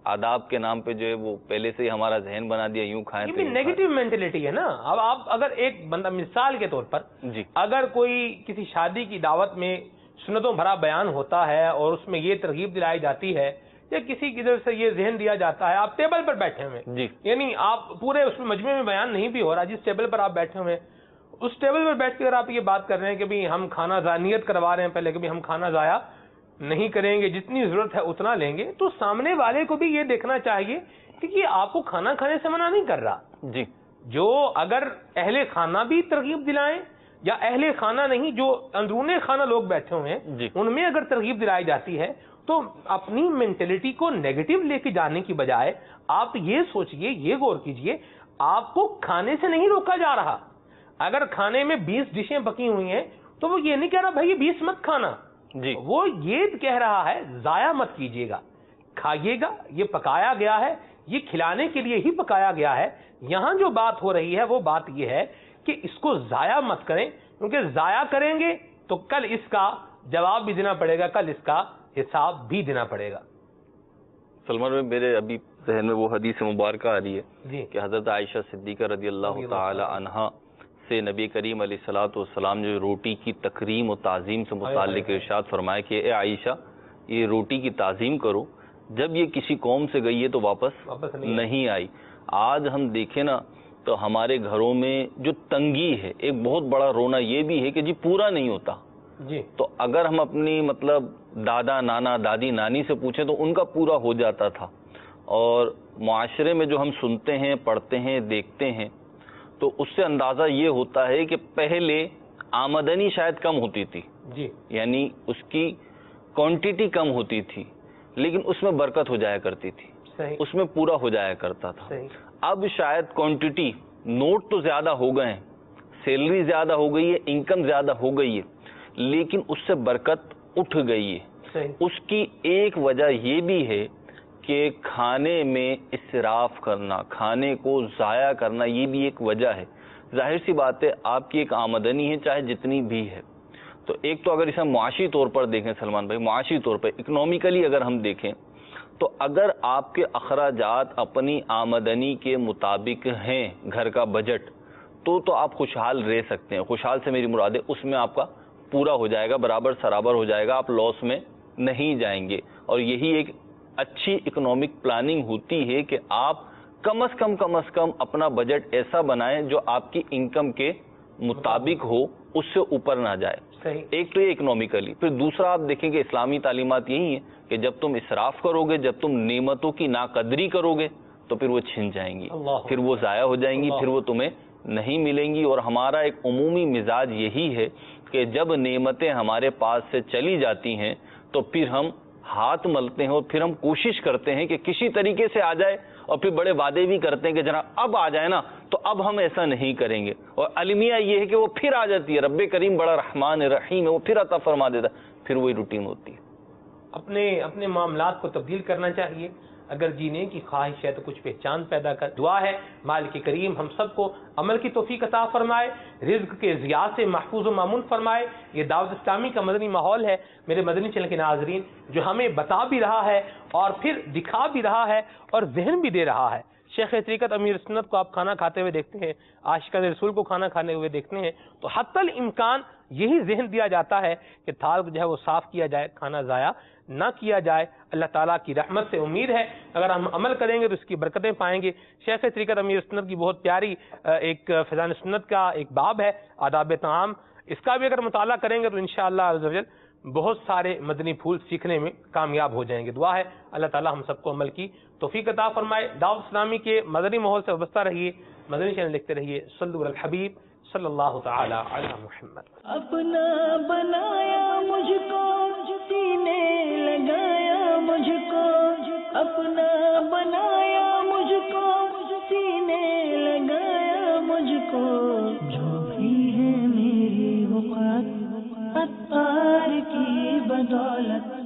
آداب کے نام پہ جو ہے وہ پہلے سے ہی ہمارا ذہن بنا دیا یوں کھائیں.
یہ بھی نیگیٹو مینٹلٹی ہے نا. اب آپ اگر ایک بندہ مثال کے طور پر
جی
اگر کوئی کسی شادی کی دعوت میں سنتوں بھرا بیان ہوتا ہے اور اس میں یہ ترغیب دلائی جاتی ہے یا کسی کی طرف سے یہ ذہن دیا جاتا ہے، آپ ٹیبل پر بیٹھے ہوئے
جی
یعنی آپ پورے اس میں مجمع میں بیان نہیں بھی ہو رہا، جس ٹیبل پر آپ بیٹھے ہوئے اس ٹیبل پر بیٹھ کر آپ یہ بات کر رہے ہیں کہ بھی ہم کھانا نیت کروا رہے ہیں پہلے کہ بھی ہم کھانا ضائع نہیں کریں گے، جتنی ضرورت ہے اتنا لیں گے، تو سامنے والے کو بھی یہ دیکھنا چاہیے کہ یہ آپ کو کھانا کھانے سے منع نہیں کر رہا.
جی
جو اگر اہل خانہ بھی ترغیب دلائیں یا اہل خانہ نہیں جو اندرون خانہ لوگ بیٹھے ہوئے ہیں
جی
ان میں اگر ترغیب دلائی جاتی ہے تو اپنی مینٹلٹی کو نیگیٹو لے کے جانے کی بجائے آپ یہ سوچئے، یہ غور کیجئے آپ کو کھانے سے نہیں روکا جا رہا. اگر کھانے میں 20 ڈشیں پکی ہوئی ہیں تو وہ یہ نہیں کہہ رہا بھائی یہ 20 مت کھانا،
جی
وہ یہ کہہ رہا ہے ضائع مت کیجیے گا، کھائیے گا، یہ پکایا گیا ہے، یہ کھلانے کے لیے ہی پکایا گیا ہے. یہاں جو بات ہو رہی ہے وہ بات یہ ہے کہ اس کو ضائع مت کریں، کیونکہ ضائع کریں گے تو کل اس کا جواب بھی دینا پڑے گا، کل اس کا حساب بھی دینا پڑے گا.
سلمان میں میرے ابھی ذہن میں وہ حدیث مبارکہ آ رہی ہے
جی
کہ حضرت عائشہ صدیقہ رضی اللہ تعالی عنہا سے نبی کریم علیہ الصلوۃ والسلام نے روٹی کی تکریم و تعظیم سے متعلق ارشاد فرمایا کہ اے عائشہ یہ روٹی کی تعظیم کرو، جب یہ کسی قوم سے گئی ہے تو واپس نہیں آئی. آج ہم دیکھیں نا تو ہمارے گھروں میں جو تنگی ہے، ایک بہت بڑا رونا یہ بھی ہے کہ جی پورا نہیں ہوتا.
جی
تو اگر ہم اپنی مطلب دادا نانا دادی نانی سے پوچھیں تو ان کا پورا ہو جاتا تھا. اور معاشرے میں جو ہم سنتے ہیں پڑھتے ہیں دیکھتے ہیں تو اس سے اندازہ یہ ہوتا ہے کہ پہلے آمدنی شاید کم ہوتی تھی،
جی
یعنی اس کی کوانٹیٹی کم ہوتی تھی لیکن اس میں برکت ہو جایا کرتی تھی،
صحیح
اس میں پورا ہو جایا کرتا تھا.
صحیح.
اب شاید کوانٹیٹی، نوٹ تو زیادہ ہو گئے ہیں، سیلری زیادہ ہو گئی ہے، انکم زیادہ ہو گئی ہے، لیکن اس سے برکت اٹھ گئی ہے.
صحیح.
اس کی ایک وجہ یہ بھی ہے کہ کھانے میں اسراف کرنا، کھانے کو ضائع کرنا، یہ بھی ایک وجہ ہے. ظاہر سی بات ہے آپ کی ایک آمدنی ہے چاہے جتنی بھی ہے، تو ایک تو اگر اسے معاشی طور پر دیکھیں سلمان بھائی، معاشی طور پر اکنامیکلی اگر ہم دیکھیں تو اگر آپ کے اخراجات اپنی آمدنی کے مطابق ہیں، گھر کا بجٹ، تو آپ خوشحال رہ سکتے ہیں. خوشحال سے میری مراد ہے اس میں آپ کا پورا ہو جائے گا، برابر سرابر ہو جائے گا، آپ لاس میں نہیں جائیں گے. اور یہی ایک اچھی اکنامک پلاننگ ہوتی ہے کہ آپ کم از کم اپنا بجٹ ایسا بنائیں جو آپ کی انکم کے مطابق ہو، اس سے اوپر نہ جائے. ایک تو یہ اکنامیکلی. پھر دوسرا آپ دیکھیں کہ اسلامی تعلیمات یہی ہیں کہ جب تم اسراف کرو گے، جب تم نعمتوں کی ناقدری کرو گے تو پھر وہ چھن جائیں گی، پھر وہ ضائع ہو جائیں گی، پھر وہ تمہیں نہیں ملیں گی. اور ہمارا ایک عمومی مزاج یہی ہے کہ جب نعمتیں ہمارے پاس سے چلی جاتی ہیں تو پھر ہم ہاتھ ملتے ہیں اور پھر ہم کوشش کرتے ہیں کہ کسی طریقے سے آ جائے، اور پھر بڑے وعدے بھی کرتے ہیں کہ جناب اب آ جائے نا تو اب ہم ایسا نہیں کریں گے. اور المیہ یہ ہے کہ وہ پھر آ جاتی ہے. رب کریم بڑا رحمان رحیم ہے، وہ پھر عطا فرما دیتا ہے، پھر وہی روٹین ہوتی ہے.
اپنے معاملات کو تبدیل کرنا چاہیے. اگر جینے کی خواہش ہے تو کچھ پہچان پیدا کر. دعا ہے مالک کریم ہم سب کو عمل کی توفیق عطا فرمائے، رزق کے ضیاع سے محفوظ و مامون فرمائے. یہ دعوت اسلامی کا مدنی ماحول ہے میرے مدنی چینل کے ناظرین، جو ہمیں بتا بھی رہا ہے اور پھر دکھا بھی رہا ہے اور ذہن بھی دے رہا ہے. شیخ طریقت امیر سنت کو آپ کھانا کھاتے ہوئے دیکھتے ہیں، عاشقان رسول کو کھانا کھانے ہوئے دیکھتے ہیں، تو حتی الامکان یہی ذہن دیا جاتا ہے کہ تھال جو ہے وہ صاف کیا جائے، کھانا ضائع نہ کیا جائے. اللہ تعالیٰ کی رحمت سے امید ہے اگر ہم عمل کریں گے تو اس کی برکتیں پائیں گے. شیخ طریقت امیر سنت کی بہت پیاری ایک فیضان سنت کا ایک باب ہے آداب طعام، اس کا بھی اگر مطالعہ کریں گے تو انشاءاللہ عز و جل بہت سارے مدنی پھول سیکھنے میں کامیاب ہو جائیں گے۔ دعا ہے اللہ تعالی ہم سب کو عمل کی توفیق عطا فرمائے۔ دعوت اسلامی کے مدنی ماحول سے وابستہ رہیے، مدنی چینل دیکھتے رہیے۔ صلو علی الحبیب صلی اللہ تعالی علی محمد۔
اپنا بنایا مجھ کو، سینے لگایا مجھ کو، اپنا بنایا مجھ کو، سینے لگایا مجھ کو، جو بھی ہے میری وقت عطار کی بدولت